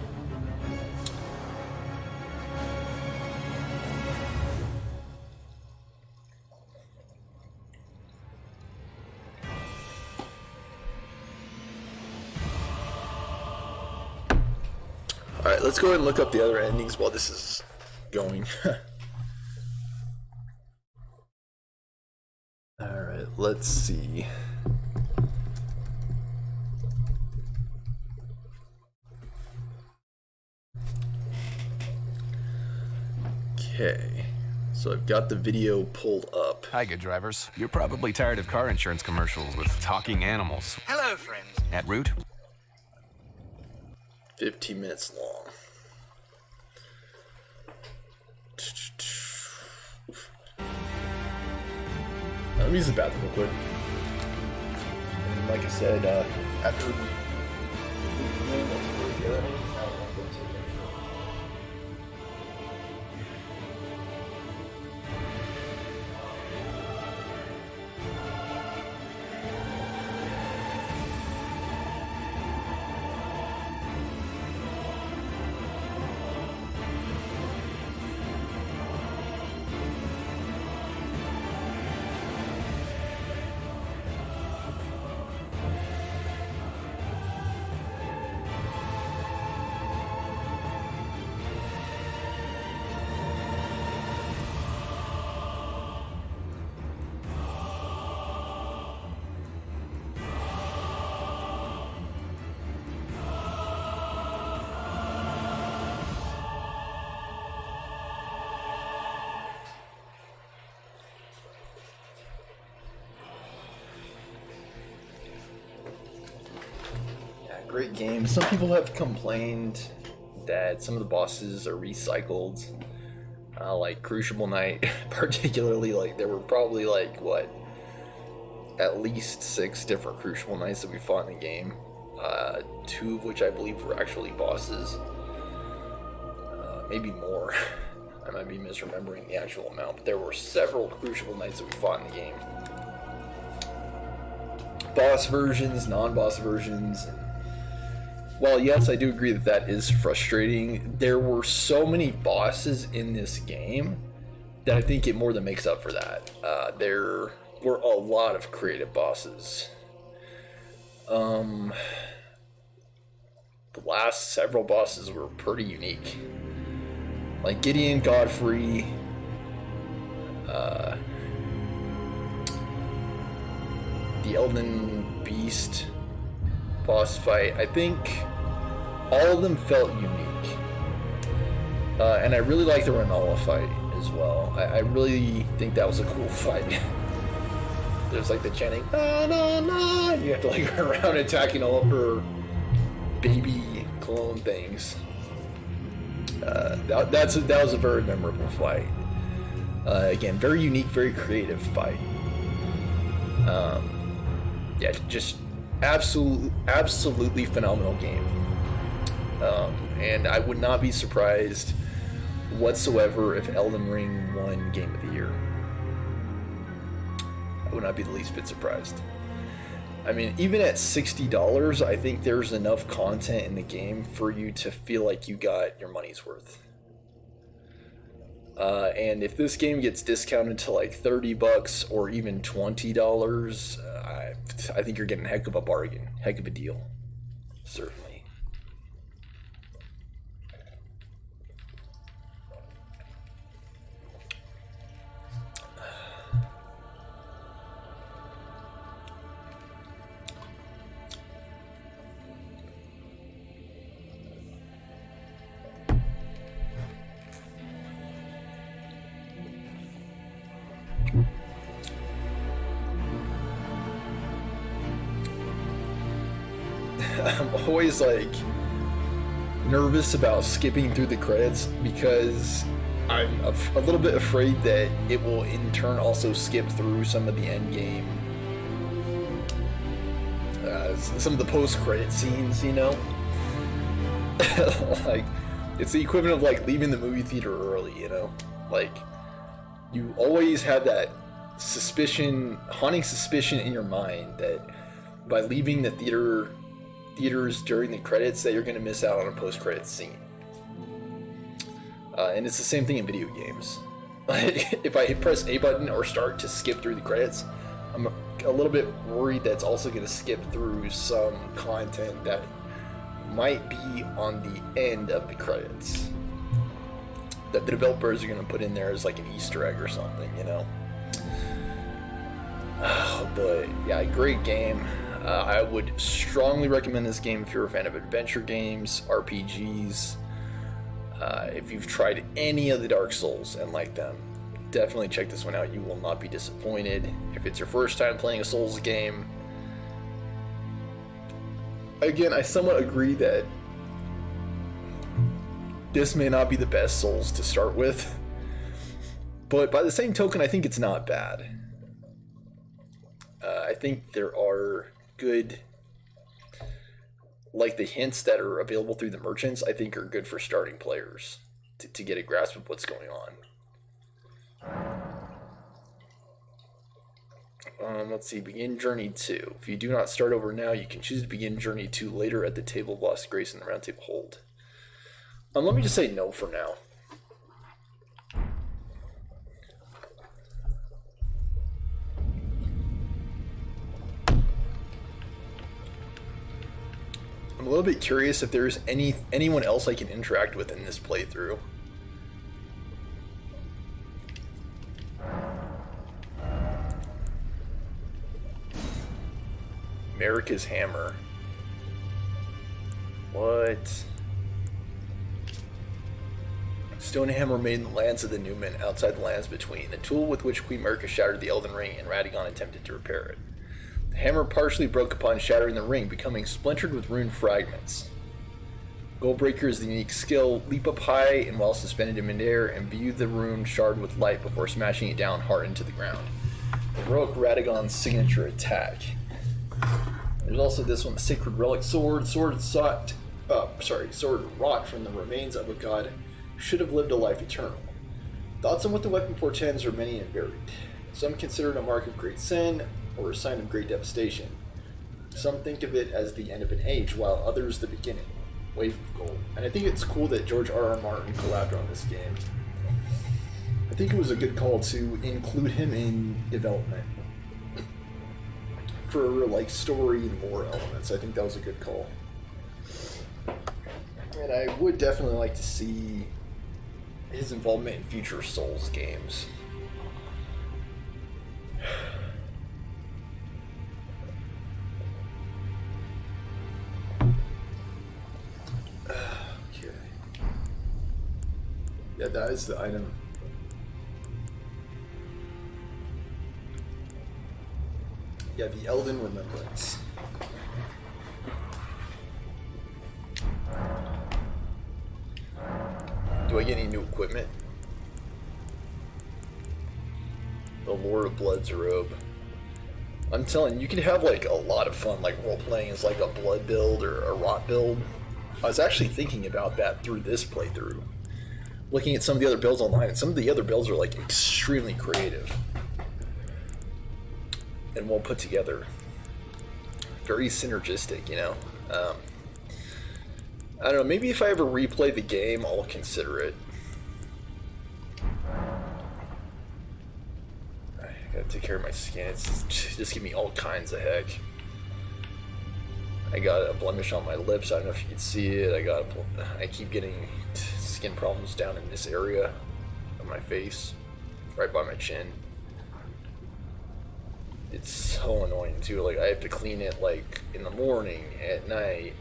Speaker 1: Alright, let's go ahead and look up the other endings while this is going. Alright, let's see. Okay, so I've got the video pulled up.
Speaker 3: Hi, good drivers. You're probably tired of car insurance commercials with talking animals.
Speaker 4: Hello, friends.
Speaker 3: At root,
Speaker 1: 15 minutes long. Let me use the bathroom real quick. And like I said, after great game. Some people have complained that some of the bosses are recycled, like Crucible Knight particularly. Like, there were probably like, what, at least 6 different Crucible Knights that we fought in the game. 2 of which I believe were actually bosses. Maybe more. I might be misremembering the actual amount, but there were several Crucible Knights that we fought in the game. Boss versions, non-boss versions. And while yes, I do agree that that is frustrating, there were so many bosses in this game that I think it more than makes up for that. There were a lot of creative bosses. The last several bosses were pretty unique. Like Gideon, Godfrey, the Elden Beast boss fight. I think all of them felt unique. And I really like the Rennala fight as well. I really think that was a cool fight. There's like the chanting, "Ah, nah, nah." You have to like run around attacking all of her baby clone things. That was a very memorable fight. Again, very unique, very creative fight. Yeah, just absolutely phenomenal game. And I would not be surprised whatsoever if Elden Ring won Game of the Year. I would not be the least bit surprised. I mean, even at $60, I think there's enough content in the game for you to feel like you got your money's worth. And if this game gets discounted to like $30 or even $20, I think you're getting a heck of a bargain, heck of a deal, certainly. I'm always like nervous about skipping through the credits because I'm a little bit afraid that it will in turn also skip through some of the end game, some of the post-credit scenes, you know? Like, it's the equivalent of like leaving the movie theater early, you know? Like, you always have that haunting suspicion in your mind that by leaving the theaters during the credits that you're going to miss out on a post-credits scene. And it's the same thing in video games. Like, if I press A button or start to skip through the credits, I'm a little bit worried that's also going to skip through some content that might be on the end of the credits that the developers are going to put in there as like an Easter egg or something, you know? But yeah, great game. I would strongly recommend this game if you're a fan of adventure games, RPGs. If you've tried any of the Dark Souls and like them, definitely check this one out. You will not be disappointed. If it's your first time playing a Souls game, again, I somewhat agree that this may not be the best Souls to start with, but by the same token, I think it's not bad. I think there are good, like the hints that are available through the merchants, I think are good for starting players to get a grasp of what's going on. Let's see, begin Journey 2. If you do not start over now, you can choose to begin Journey 2 later at the Table of Lost Grace in the Round Table Hold. Let me just say no for now. I'm a little bit curious if there's anyone else I can interact with in this playthrough. America's Hammer. What? Stone hammer made in the lands of the Newman, outside the lands between. The tool with which Queen America shattered the Elden Ring, and Radagon attempted to repair it. The hammer partially broke upon shattering the ring, becoming splintered with rune fragments. Goldbreaker is the unique skill. Leap up high and while suspended in midair, and view the rune shard with light before smashing it down hard into the ground. Heroic Radagon's signature attack. There's also this one, the Sacred Relic Sword. Sword wrought from the remains of a god should have lived a life eternal. Thoughts on what the weapon portends are many and varied. Some consider it a mark of great sin or a sign of great devastation. Some think of it as the end of an age, while others the beginning. Wave of Gold. And I think it's cool that George R.R. Martin collabed on this game. I think it was a good call to include him in development for like story and lore elements. I think that was a good call. And I would definitely like to see his involvement in future Souls games. Okay. Yeah, that is the item. Yeah, the Elden Remembrance. Do I get any new equipment? The Lord of Blood's robe. I'm telling you, you can have like a lot of fun, like role playing as like a blood build or a rot build. I was actually thinking about that through this playthrough. Looking at some of the other builds online, and some of the other builds are like extremely creative and well put together. Very synergistic, you know. I don't know, maybe if I ever replay the game, I'll consider it. I gotta take care of my skin. It's just give me all kinds of heck. I got a blemish on my lips. I don't know if you can see it. I keep getting skin problems down in this area of my face, right by my chin. It's so annoying too. Like I have to clean it like in the morning, at night.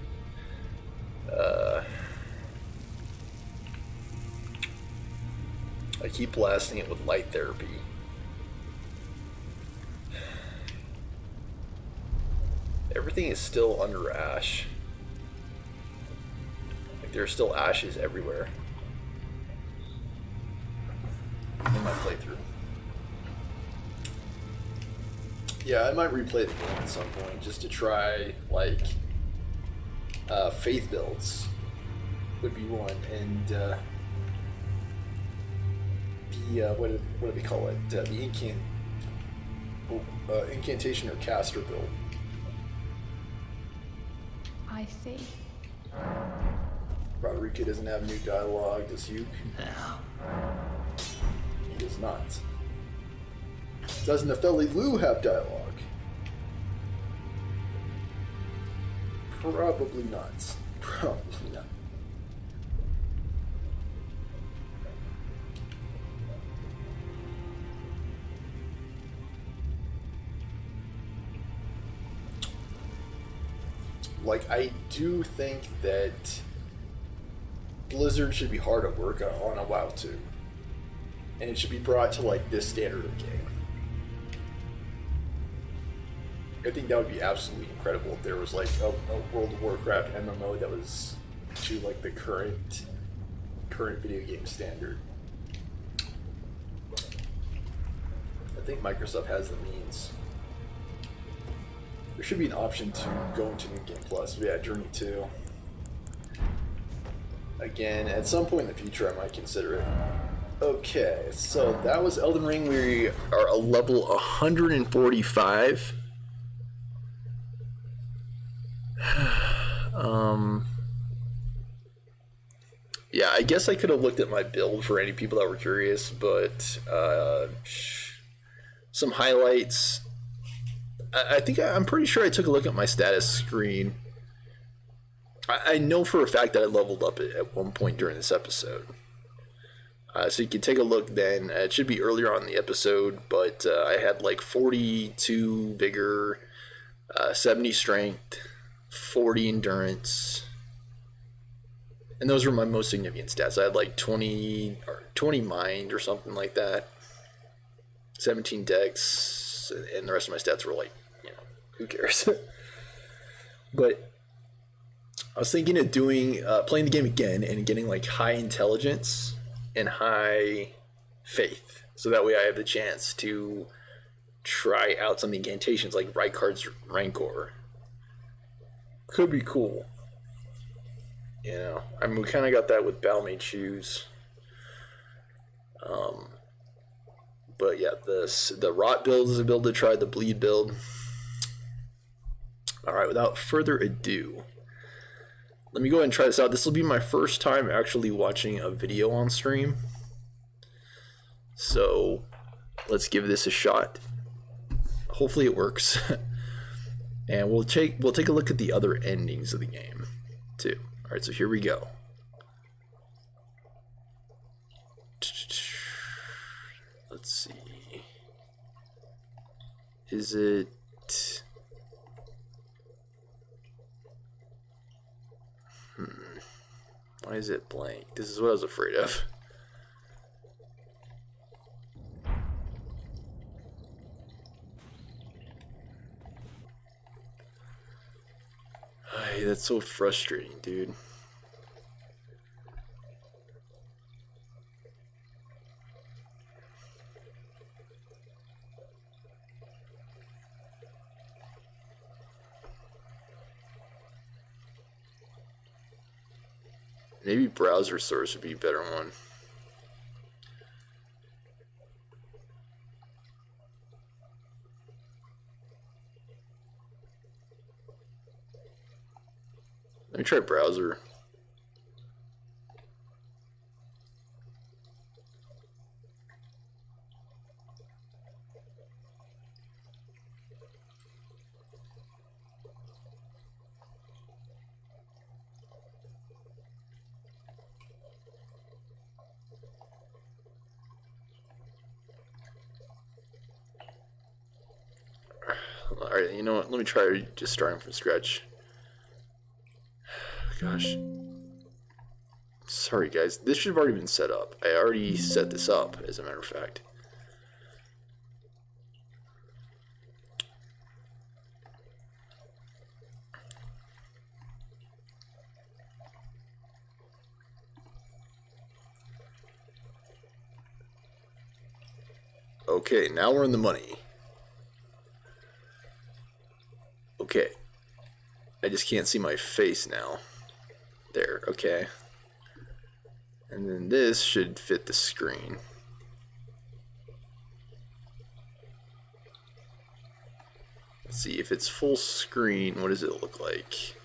Speaker 1: I keep blasting it with light therapy. Everything is still under ash. Like there are still ashes everywhere in my playthrough. Yeah, I might replay the game at some point just to try, like, faith builds would be one, and what do they call it? The incantation or caster build.
Speaker 4: I see.
Speaker 1: Roderick doesn't have new dialogue, does Hugh? He does not. Does Nepheli Lou have dialogue? Probably not. Probably not. Like, I do think that Blizzard should be hard at work on a WoW 2. And it should be brought to, like, this standard of game. I think that would be absolutely incredible if there was, like, a World of Warcraft MMO that was to, like, the current video game standard. I think Microsoft has the means. There should be an option to go into New Game Plus. Yeah, Journey 2. Again, at some point in the future, I might consider it. Okay, so that was Elden Ring. We are a level 145. Yeah, I guess I could have looked at my build for any people that were curious, but some highlights. I'm pretty sure I took a look at my status screen. I know for a fact that I leveled up at one point during this episode. So you can take a look then. It should be earlier on in the episode, but I had like 42 vigor, 70 strength, 40 endurance, and those were my most significant stats. I had like 20 mind or something like that, 17 dex, and the rest of my stats were like, who cares? But I was thinking of doing playing the game again and getting like high intelligence and high faith, so that way I have the chance to try out some incantations like Rykard's Rancor, Could be cool. You know, I mean, we kind of got that with Balmain shoes. But yeah, the Rot build is a build to try, the Bleed build. Alright, without further ado, let me go ahead and try this out. This will be my first time actually watching a video on stream. So, let's give this a shot. Hopefully it works. And we'll take a look at the other endings of the game, too. Alright, so here we go. Let's see. Is it... Why is it blank? This is what I was afraid of. Ay, that's so frustrating, dude. Maybe browser source would be a better one. Let me try browser. Alright, you know what? Let me try just starting from scratch. Gosh. Sorry, guys. This should have already been set up. I already set this up, as a matter of fact. Okay, now we're in the money. Okay. I just can't see my face now. There, okay. And then this should fit the screen. Let's see, if it's full screen, what does it look like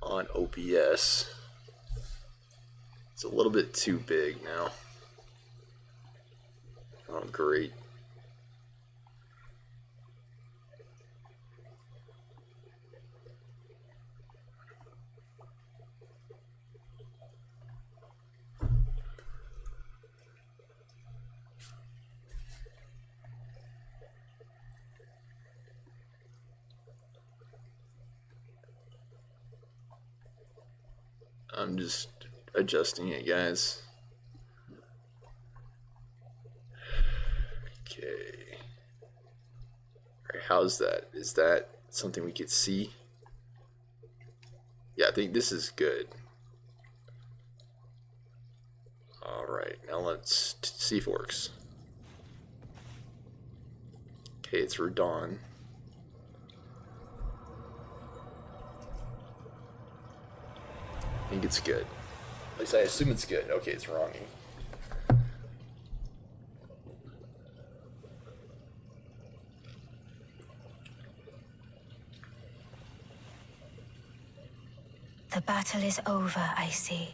Speaker 1: on OBS? It's a little bit too big now. Oh, great. I'm just adjusting it, guys. Okay. Alright, how's that? Is that something we could see? Yeah, I think this is good. Alright, now let's see if it works. Okay, it's Radon. I think it's good. At least I assume it's good. Okay, it's wronging.
Speaker 4: The battle is over, I see.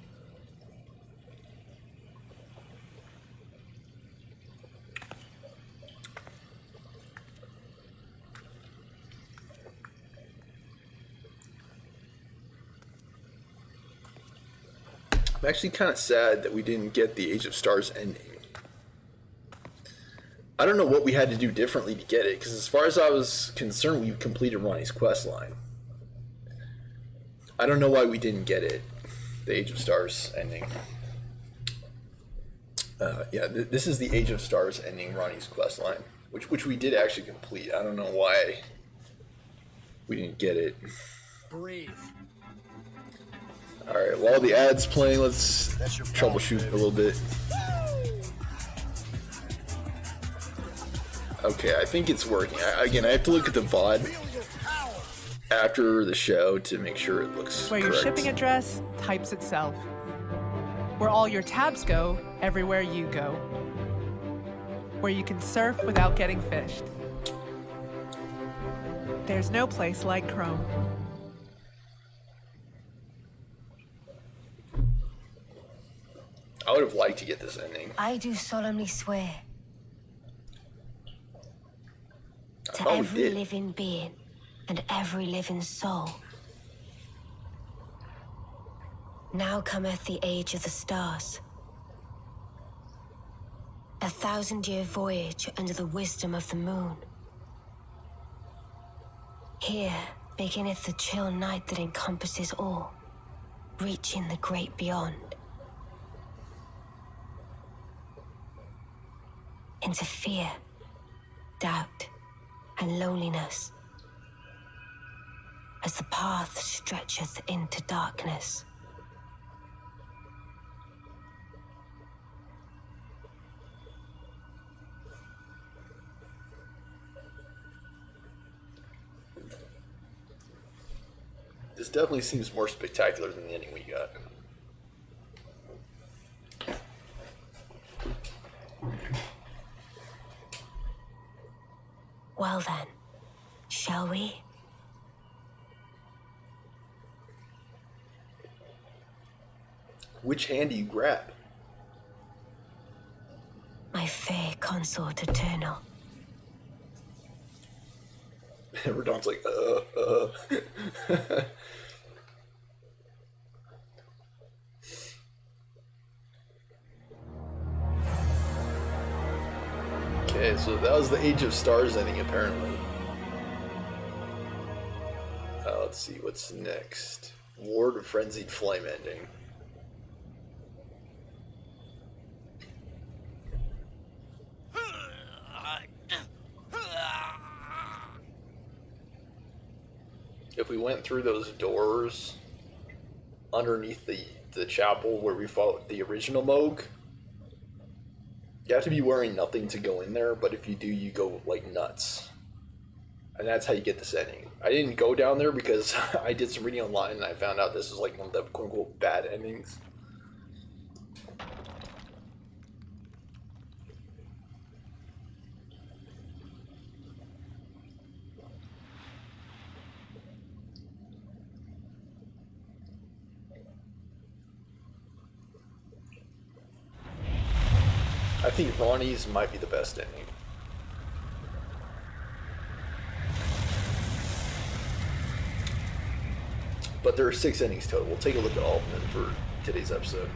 Speaker 1: I'm actually kind of sad that we didn't get the Age of Stars ending. I don't know what we had to do differently to get it, because as far as I was concerned, we completed Ronnie's quest line. I don't know why we didn't get it, the Age of Stars ending. Yeah, this is the Age of Stars ending Ronnie's quest line, which we did actually complete. I don't know why we didn't get it.
Speaker 5: Breathe.
Speaker 1: Alright, while the ad's playing, let's troubleshoot a little bit. Okay, I think it's working. Again, I have to look at the VOD. after the show to make sure it looks
Speaker 5: Where your
Speaker 1: correct.
Speaker 5: shipping address types itself. Where all your tabs go, everywhere you go. Where you can surf without getting fished. There's no place like Chrome.
Speaker 1: I would have liked to get this ending.
Speaker 4: I do solemnly swear
Speaker 1: I
Speaker 4: to
Speaker 1: probably
Speaker 4: every
Speaker 1: did.
Speaker 4: living being and every living soul. Now cometh the age of the stars. 1,000-year voyage under the wisdom of the moon. Here beginneth the chill night that encompasses all, reaching the great beyond. Into fear, doubt, and loneliness, as the path stretcheth into darkness.
Speaker 1: This definitely seems more spectacular than the ending we got.
Speaker 4: Well then, shall we?
Speaker 1: Which hand do you grab?
Speaker 4: My fair consort eternal.
Speaker 1: Radon's like, Okay, so that was the Age of Stars ending, apparently. Let's see, what's next? Ward of Frenzied Flame ending. If we went through those doors underneath the chapel where we fought the original Moog, you have to be wearing nothing to go in there, but if you do, you go like nuts. And that's how you get this ending. I didn't go down there because I did some reading online and I found out this is like one of the quote unquote bad endings. I think Ronnie's might be the best ending. But there are 6 endings total. We'll take a look at all of them for today's episode.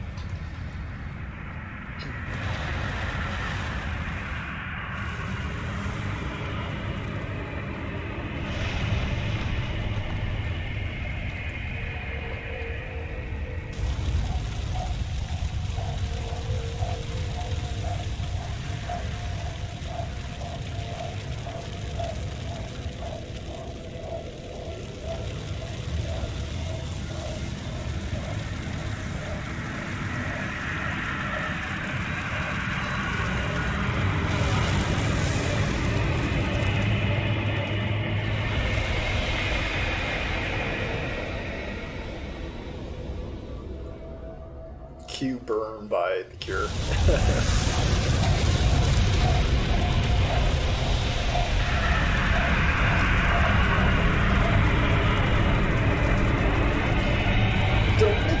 Speaker 1: Q Burn by The Cure.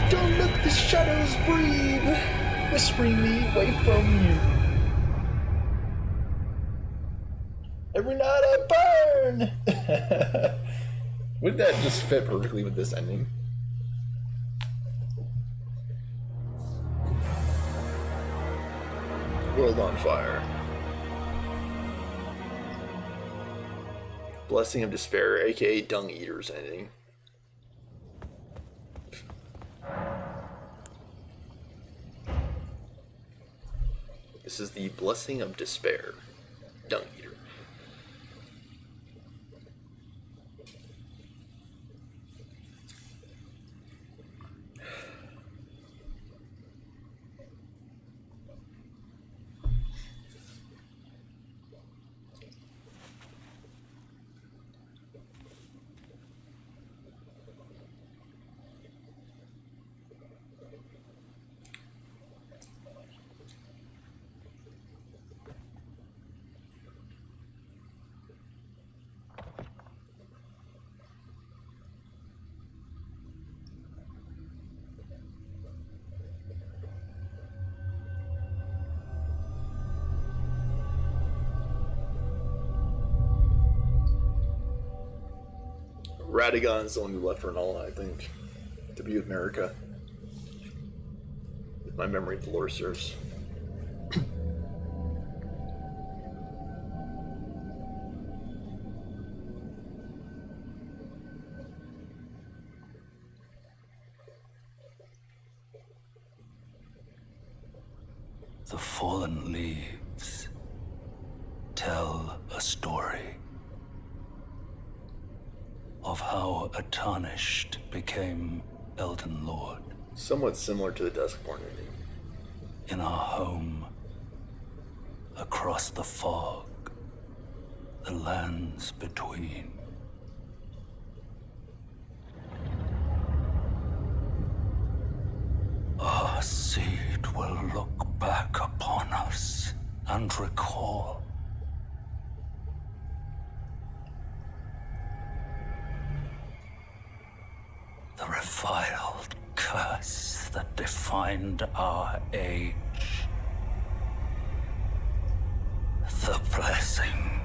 Speaker 1: Don't look, the shadows breathe, whispering me away from you. Every night I burn. Wouldn't that just fit perfectly with this ending? World on Fire. Blessing of Despair, aka Dung Eater's ending. This is the Blessing of Despair, Dung Eater. Radagon's the one who left Rennala, I think, to be with Marika. If my memory of the lore serves.
Speaker 2: The fallen leaves tell a story of how a tarnished became Elden Lord.
Speaker 1: Somewhat similar to the Duskborn ending.
Speaker 2: In our home, across the fog, the lands between. Our seed will look back upon us and recall the reviled curse that defined our age. The blessing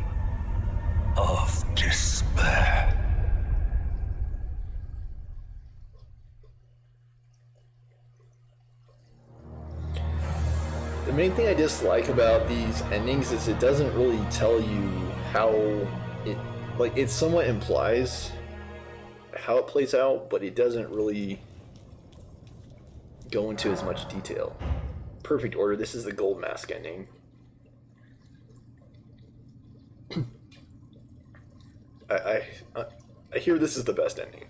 Speaker 2: of despair.
Speaker 1: The main thing I dislike about these endings is it doesn't really tell you how it, like, it somewhat implies how it plays out, but it doesn't really go into as much detail. Perfect Order, this is the Gold Mask ending. I hear this is the best ending.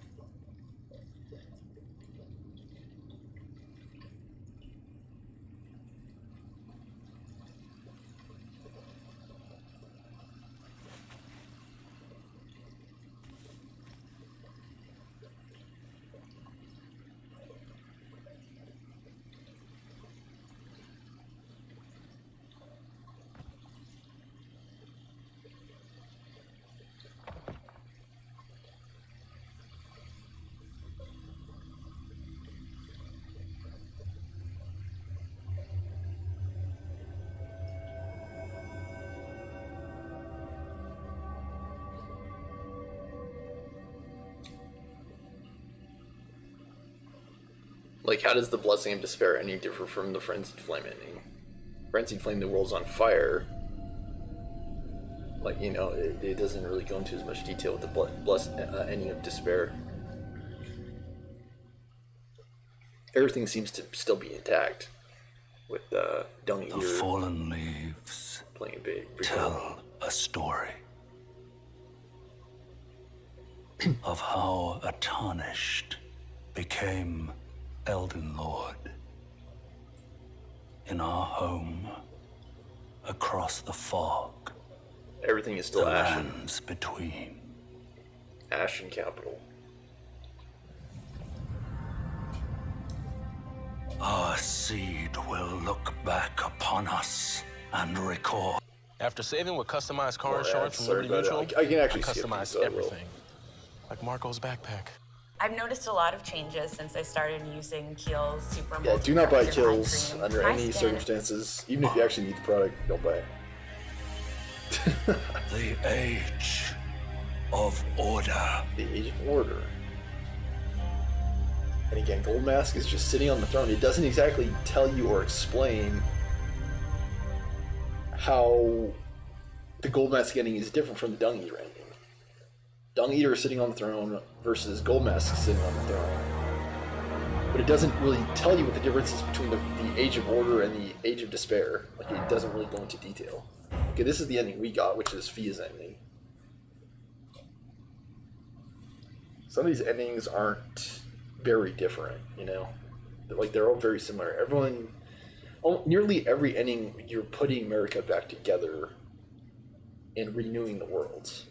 Speaker 1: Like, how does the Blessing of Despair ending differ from the Frenzied Flame ending? Frenzied Flame, the world's on fire. Like, you know, it doesn't really go into as much detail with the ending of Despair. Everything seems to still be intact, with Dung Eater
Speaker 2: The fallen leaves
Speaker 1: playing big.
Speaker 2: tell a story of how a tarnished became Elden Lord. In our home, across the fog,
Speaker 1: Everything is still
Speaker 2: the
Speaker 1: Ashen.
Speaker 2: lands between.
Speaker 1: Ashen capital.
Speaker 2: Our seed will look back upon us and recall.
Speaker 6: After saving with customized car
Speaker 1: Well,
Speaker 6: insurance from
Speaker 1: sorry
Speaker 6: Liberty
Speaker 1: about
Speaker 6: Mutual,
Speaker 1: it. I can actually
Speaker 6: I
Speaker 1: skip these,
Speaker 6: customized
Speaker 1: so I will.
Speaker 6: everything. Like Marco's backpack.
Speaker 7: I've noticed a lot of changes since I started using Kiehl's Super
Speaker 1: Yeah, do not buy
Speaker 7: Multi-Texture Eye
Speaker 1: kills
Speaker 7: Cream.
Speaker 1: under
Speaker 7: My
Speaker 1: any
Speaker 7: skin-
Speaker 1: circumstances. Even if you actually need the product, don't buy it.
Speaker 2: The age of order.
Speaker 1: The Age of Order. And again, Gold Mask is just sitting on the throne. It doesn't exactly tell you or explain how the Gold Mask ending is different from the Dung Eater ending. Dung Eater is sitting on the throne versus Gold Mask sitting on the throne. But it doesn't really tell you what the difference is between the Age of Order and the Age of Despair. Like, it doesn't really go into detail. Okay, this is the ending we got, which is Fia's ending. Some of these endings aren't very different, you know? They're all very similar. Nearly every ending, you're putting America back together and renewing the worlds.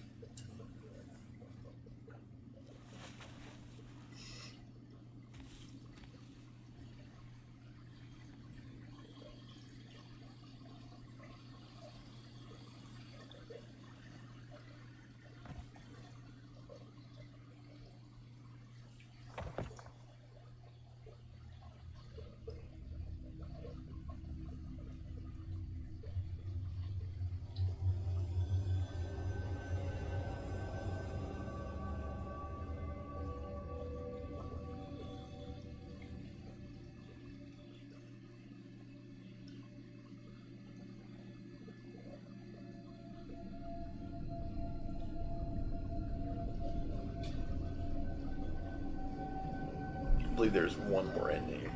Speaker 1: believe there's one more ending.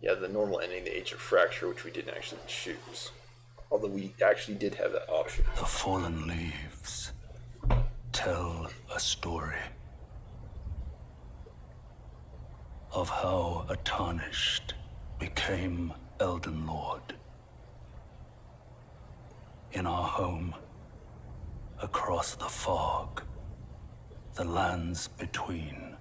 Speaker 1: Yeah, the normal ending, the Age of Fracture, which we didn't actually choose. Although we actually did have that option.
Speaker 2: The fallen leaves tell a story of how a tarnished became Elden Lord. In our home, across the fog, the lands between.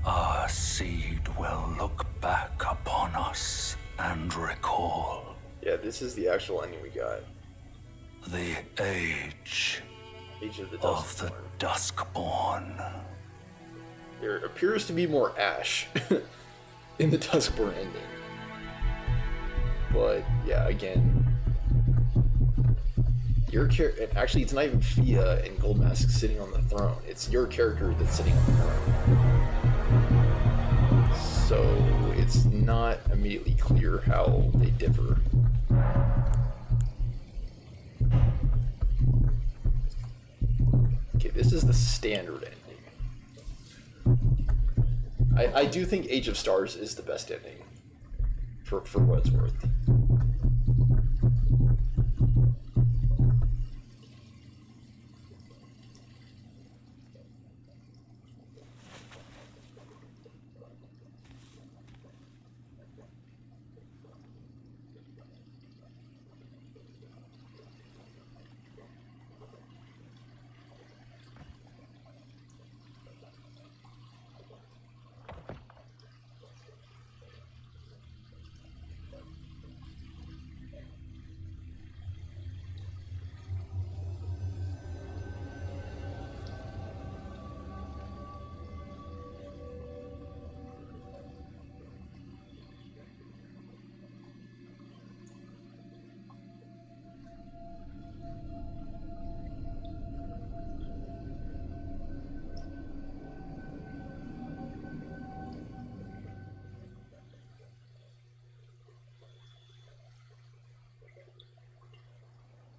Speaker 2: Our seed will look back upon us and recall
Speaker 1: Yeah, this is the actual ending we got.
Speaker 2: the age
Speaker 1: Age of the
Speaker 2: of the
Speaker 1: Duskborn.
Speaker 2: Duskborn.
Speaker 1: There appears to be more ash in the Duskborn ending. But, yeah, again, your character... Actually, it's not even Fia and Goldmask sitting on the throne. It's your character that's sitting on the throne. So, it's not immediately clear how they differ. Okay, this is the standard ending. I do think Age of Stars is the best ending, for what it's worth.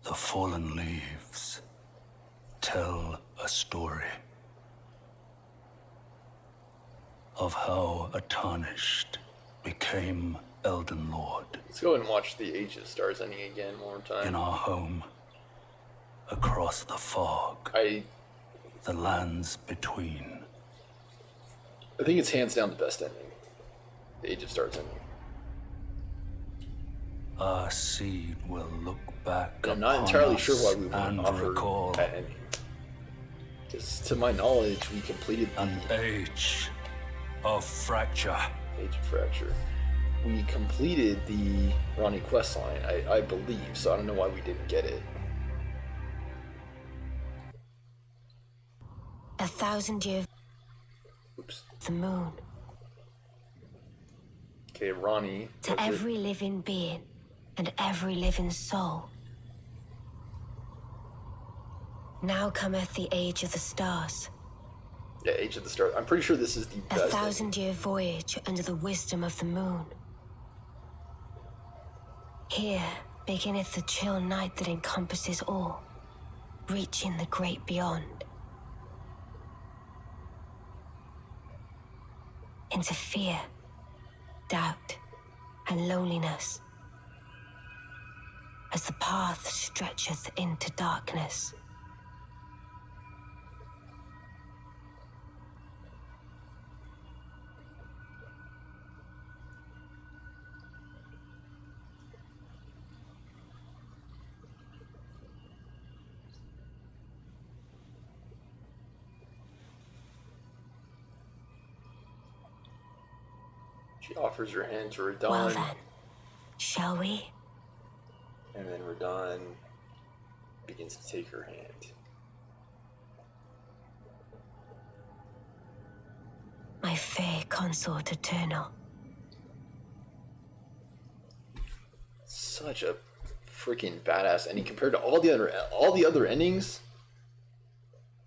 Speaker 2: The fallen leaves tell a story of how a tarnished became Elden Lord.
Speaker 1: Let's go and watch the Age of Stars ending again one more time.
Speaker 2: In our home, across the fog,
Speaker 1: I
Speaker 2: the lands between.
Speaker 1: think it's hands down the best ending. The Age of Stars ending.
Speaker 2: Our seed will look back
Speaker 1: I'm not
Speaker 2: upon
Speaker 1: entirely
Speaker 2: us
Speaker 1: sure why we want
Speaker 2: and
Speaker 1: to offer
Speaker 2: recall
Speaker 1: that ending. Because to my knowledge, we completed the
Speaker 2: an age of fracture.
Speaker 1: Age of Fracture. We completed the Ronnie quest line, I believe, so I don't know why we didn't get it.
Speaker 4: 1,000 years
Speaker 1: Oops.
Speaker 4: the moon.
Speaker 1: Okay, Ronnie.
Speaker 4: To
Speaker 1: that's it.
Speaker 4: every living being and every living soul. Now cometh the age of the stars.
Speaker 1: Yeah, Age of the Stars. I'm pretty sure this is the
Speaker 4: A
Speaker 1: best.
Speaker 4: 1,000-year voyage under the wisdom of the moon. Here beginneth the chill night that encompasses all, reaching the great beyond. Into fear, doubt, and loneliness, as the path stretcheth into darkness.
Speaker 1: She offers her hand to Radon,
Speaker 4: Well then, shall we?
Speaker 1: and then Radon begins to take her hand.
Speaker 4: My fair consort eternal.
Speaker 1: Such a freaking badass ending compared to all the other endings.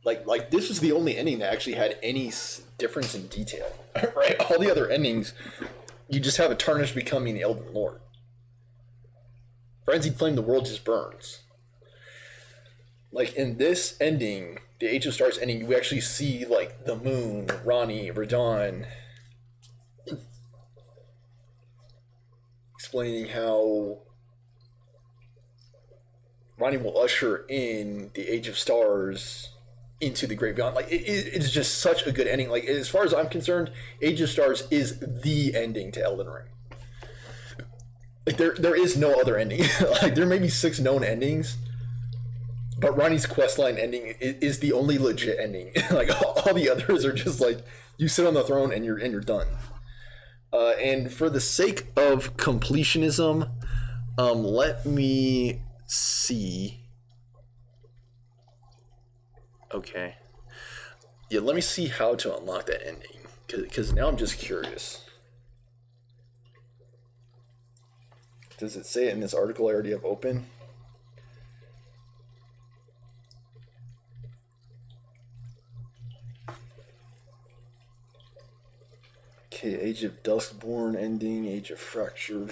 Speaker 1: Like this was the only ending that actually had any difference in detail, right? All the other endings, you just have a tarnished becoming the Elden Lord. Frenzied Flame, the world just burns. Like in this ending, the Age of Stars ending, you actually see like the moon, Ronnie, Radon, explaining how Ronnie will usher in the Age of Stars into the Great Beyond. Like it's just such a good ending. Like as far as I'm concerned, Age of Stars is the ending to Elden Ring. Like there is no other ending. Like there may be 6 known endings, but Ronnie's questline ending is the only legit ending. Like all the others are just like you sit on the throne and you're done. And for the sake of completionism, let me see. Okay. Yeah, let me see how to unlock that ending, because now I'm just curious. Does it say it in this article I already have open? Okay, Age of Duskborn ending, Age of Fracture.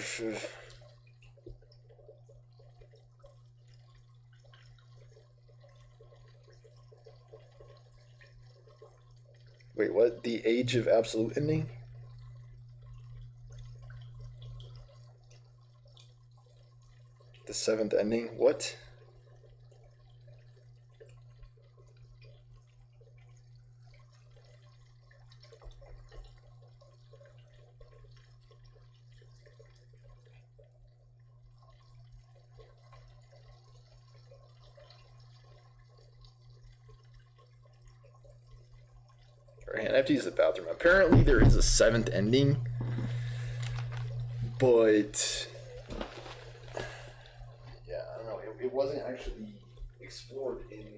Speaker 1: Wait, what? The Age of Absolute ending? The 7th ending? What? Alright, I have to use the bathroom. Apparently there is a 7th ending, but yeah, I don't know. It wasn't actually explored in.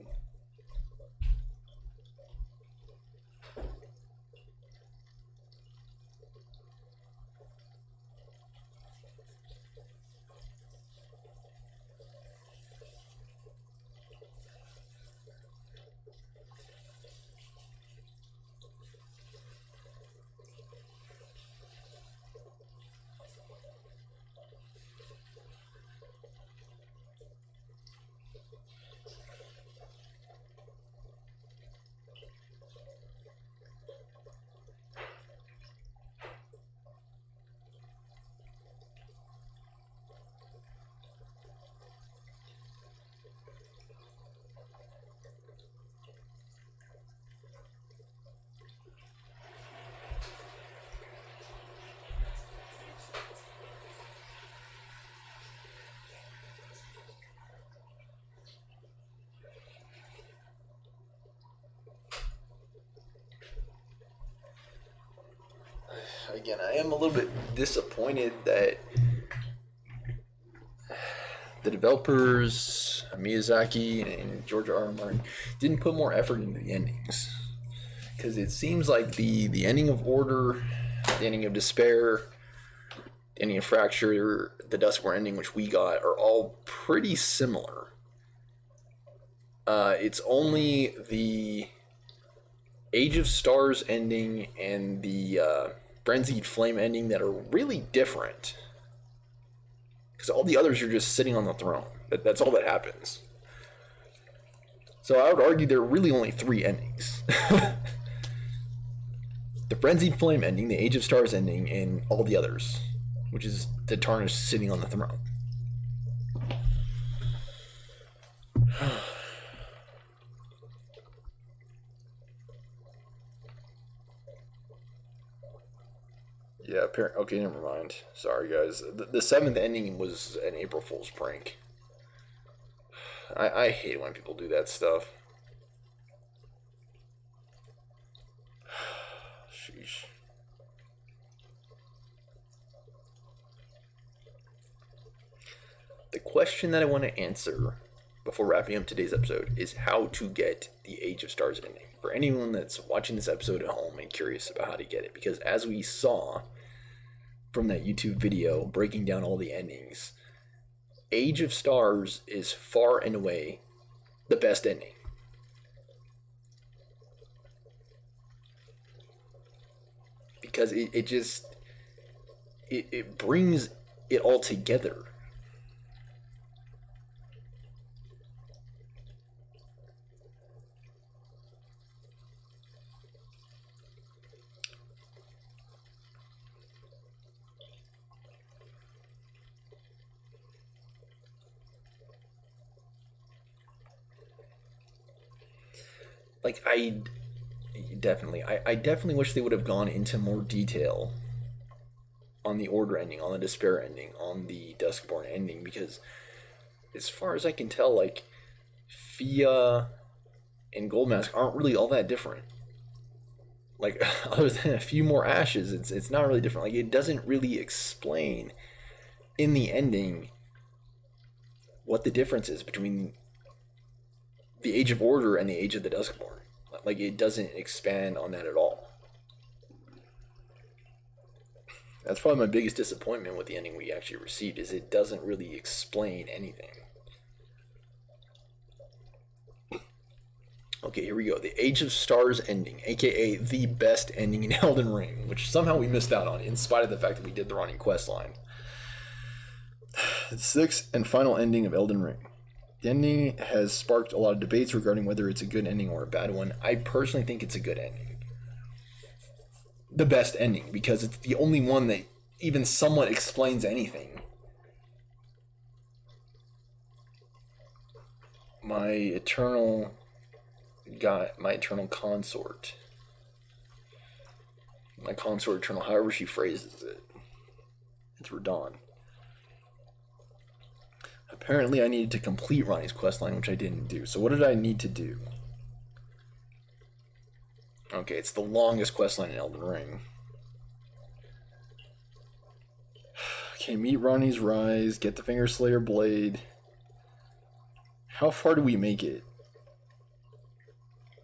Speaker 1: Again, I am a little bit disappointed that the developers, Miyazaki and George R.R. Martin, didn't put more effort into the endings. Because it seems like the ending of Order, the ending of Despair, the ending of Fracture, the Duskborn ending, which we got, are all pretty similar. It's only the Age of Stars ending and the Frenzied Flame ending that are really different. Because all the others are just sitting on the throne. That's all that happens. So I would argue there are really only 3 endings. The Frenzied Flame ending, the Age of Stars ending, and all the others. Which is the Tarnished sitting on the throne. Yeah, okay, never mind. Sorry, guys. The 7th ending was an April Fool's prank. I hate when people do that stuff. Sheesh. The question that I want to answer before wrapping up today's episode is how to get the Age of Stars ending. For anyone that's watching this episode at home and curious about how to get it. Because as we saw from that YouTube video breaking down all the endings, Age of Stars is far and away the best ending. Because it just it brings it all together. like I definitely wish they would have gone into more detail on the Order ending, on the Despair ending, on the Duskborn ending, because as far as I can tell, like, Fia and Goldmask aren't really all that different. Like, other than a few more ashes, it's not really different. Like, it doesn't really explain in the ending what the difference is between the Age of Order and the Age of the Duskborn. Like, it doesn't expand on that at all. That's probably my biggest disappointment with the ending we actually received, is it doesn't really explain anything. Okay, here we go. The Age of Stars ending, aka the best ending in Elden Ring, which somehow we missed out on, in spite of the fact that we did the running quest line. The sixth and final ending of Elden Ring. The ending has sparked a lot of debates regarding whether it's a good ending or a bad one. I personally think it's a good ending. The best ending, because it's the only one that even somewhat explains anything. My eternal consort. My consort eternal, however she phrases it. It's Radon. Apparently I needed to complete Ronnie's questline, which I didn't do. So what did I need to do? Okay, it's the longest questline in Elden Ring. Okay, meet Ronnie's Rise, get the Finger Slayer Blade. How far do we make it?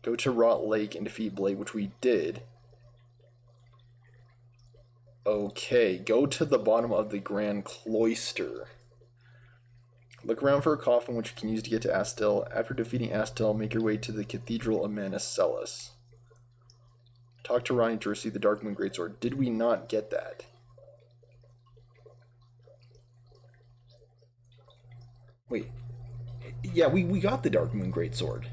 Speaker 1: Go to Rot Lake and defeat Blade, which we did. Okay, go to the bottom of the Grand Cloister. Look around for a coffin which you can use to get to Astel. After defeating Astel, make your way to the Cathedral of Manicelas. Talk to Ronnie to receive the Darkmoon Greatsword. Did we not get that? Wait. Yeah, we got the Darkmoon Greatsword.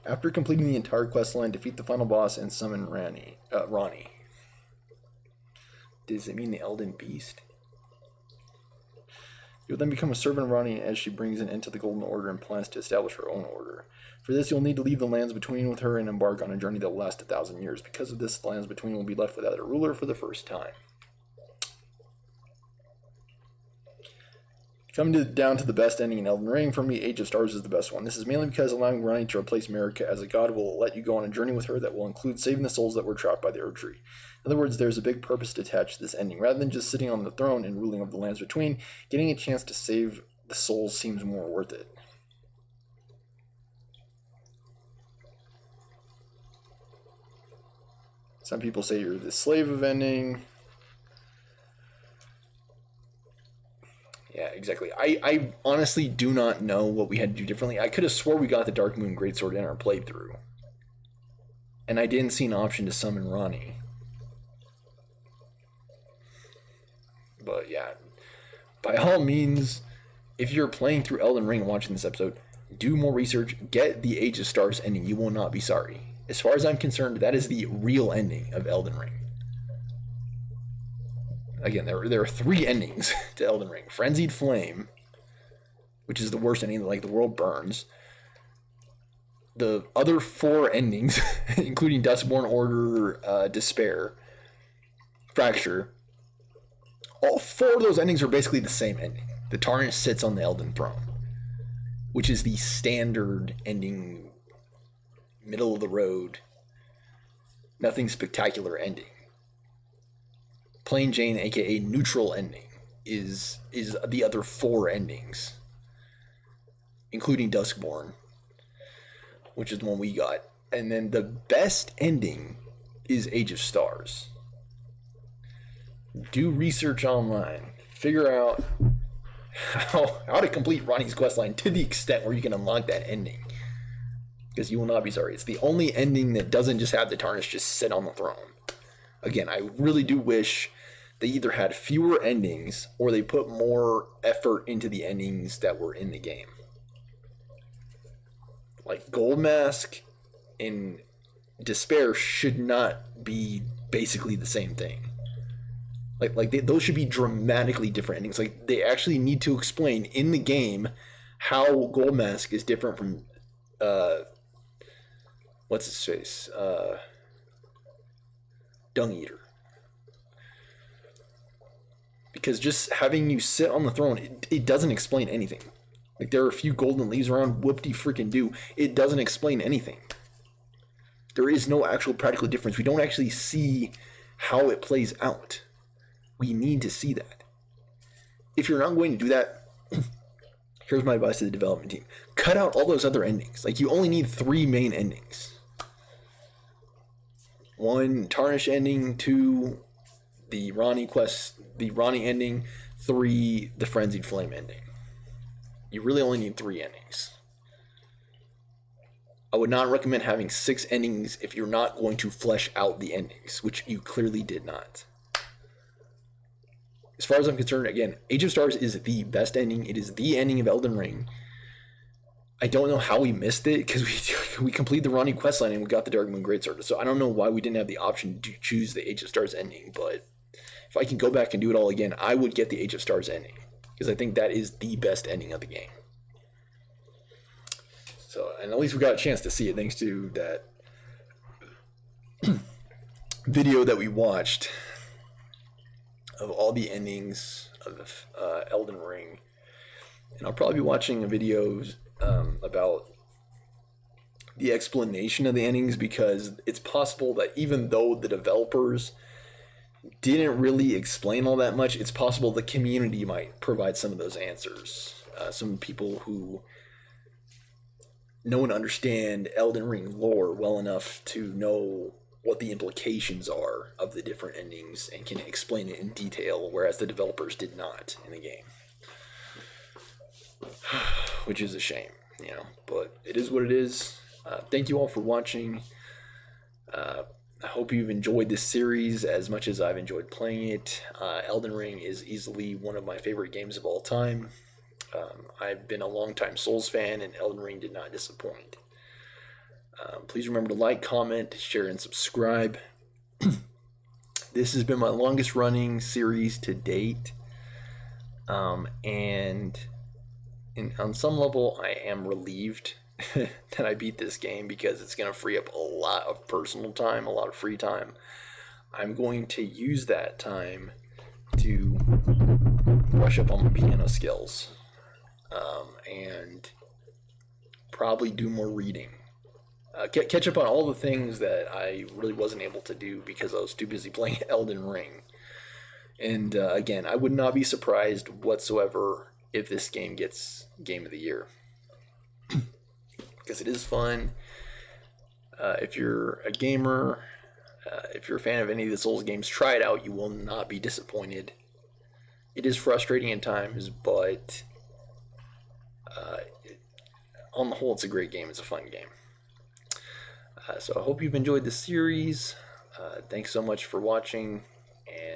Speaker 1: After completing the entire questline, defeat the final boss and summon Ronnie. Does it mean the Elden Beast? You'll then become a servant of Ronnie as she brings an end to the Golden Order and plans to establish her own order. For this, you'll need to leave the lands between with her and embark on a journey that will last 1,000 years. Because of this, the lands between will be left without a ruler for the first time. Coming down to the best ending in Elden Ring, for me, Age of Stars is the best one. This is mainly because allowing Ronnie to replace Marika as a god will let you go on a journey with her that will include saving the souls that were trapped by the Erd Tree. In other words, there's a big purpose to attach to this ending. Rather than just sitting on the throne and ruling over the lands between, getting a chance to save the souls seems more worth it. Some people say you're the slave of ending. Yeah, exactly. I honestly do not know what we had to do differently. I could have swore we got the Darkmoon Greatsword in our playthrough. And I didn't see an option to summon Ronnie. But yeah, by all means, if you're playing through Elden Ring and watching this episode, do more research, get the Age of Stars ending. You will not be sorry. As far as I'm concerned, that is the real ending of Elden Ring. Again, there are 3 endings to Elden Ring. Frenzied Flame, which is the worst ending, like the world burns. The other 4 endings, including Duskborn Order, Despair, Fracture, all 4 of those endings are basically the same ending. The Tarnish sits on the Elden Throne, which is the standard ending, middle of the road, nothing spectacular ending. Plain Jane, aka neutral ending, is the other 4 endings, including Duskborn, which is the one we got. And then the best ending is Age of Stars. Do research online. Figure out how to complete Ronnie's questline to the extent where you can unlock that ending. Because you will not be sorry. It's the only ending that doesn't just have the Tarnish just sit on the throne. Again, I really do wish they either had fewer endings or they put more effort into the endings that were in the game. Like Goldmask and Despair should not be basically the same thing. Those should be dramatically different endings. Like, they actually need to explain in the game how Goldmask is different from what's his face? Dung Eater. Because just having you sit on the throne, it doesn't explain anything. Like, there are a few golden leaves around, whoop-de-freaking-do. It doesn't explain anything. There is no actual practical difference. We don't actually see how it plays out. We need to see that. If you're not going to do that, here's my advice to the development team. Cut out all those other endings. Like, you only need 3 main endings. 1, Tarnish ending. 2, the Ronnie ending. 3, the Frenzied Flame ending. You really only need 3 endings. I would not recommend having 6 endings if you're not going to flesh out the endings, which you clearly did not. As far as I'm concerned, again, Age of Stars is the best ending. It is the ending of Elden Ring. I don't know how we missed it, because we completed the Ronnie questline and we got the Dark Moon Greatsword. So I don't know why we didn't have the option to choose the Age of Stars ending, but if I can go back and do it all again, I would get the Age of Stars ending, because I think that is the best ending of the game. So, and at least we got a chance to see it thanks to that video that we watched of all the endings of Elden Ring. And I'll probably be watching a video about the explanation of the endings, because it's possible that even though the developers didn't really explain all that much, it's possible the community might provide some of those answers. Some people who know and understand Elden Ring lore well enough to know what the implications are of the different endings and can explain it in detail, whereas the developers did not in the game. Which is a shame, you know, but it is what it is. Thank you all for watching. I hope you've enjoyed this series as much as I've enjoyed playing it. Elden Ring is easily one of my favorite games of all time. I've been a longtime Souls fan, and Elden Ring did not disappoint. Please remember to like, comment, share, and subscribe. This has been my longest running series to date. And on some level, I am relieved that I beat this game, because it's going to free up a lot of personal time, a lot of free time. I'm going to use that time to brush up on my piano skills. And probably do more reading. Catch up on all the things that I really wasn't able to do because I was too busy playing Elden Ring. And again, I would not be surprised whatsoever if this game gets Game of the Year. Because it is fun. If you're a gamer, if you're a fan of any of the Souls games, try it out. You will not be disappointed. It is frustrating at times, but on the whole, it's a great game. It's a fun game. So I hope you've enjoyed the series. Thanks so much for watching, and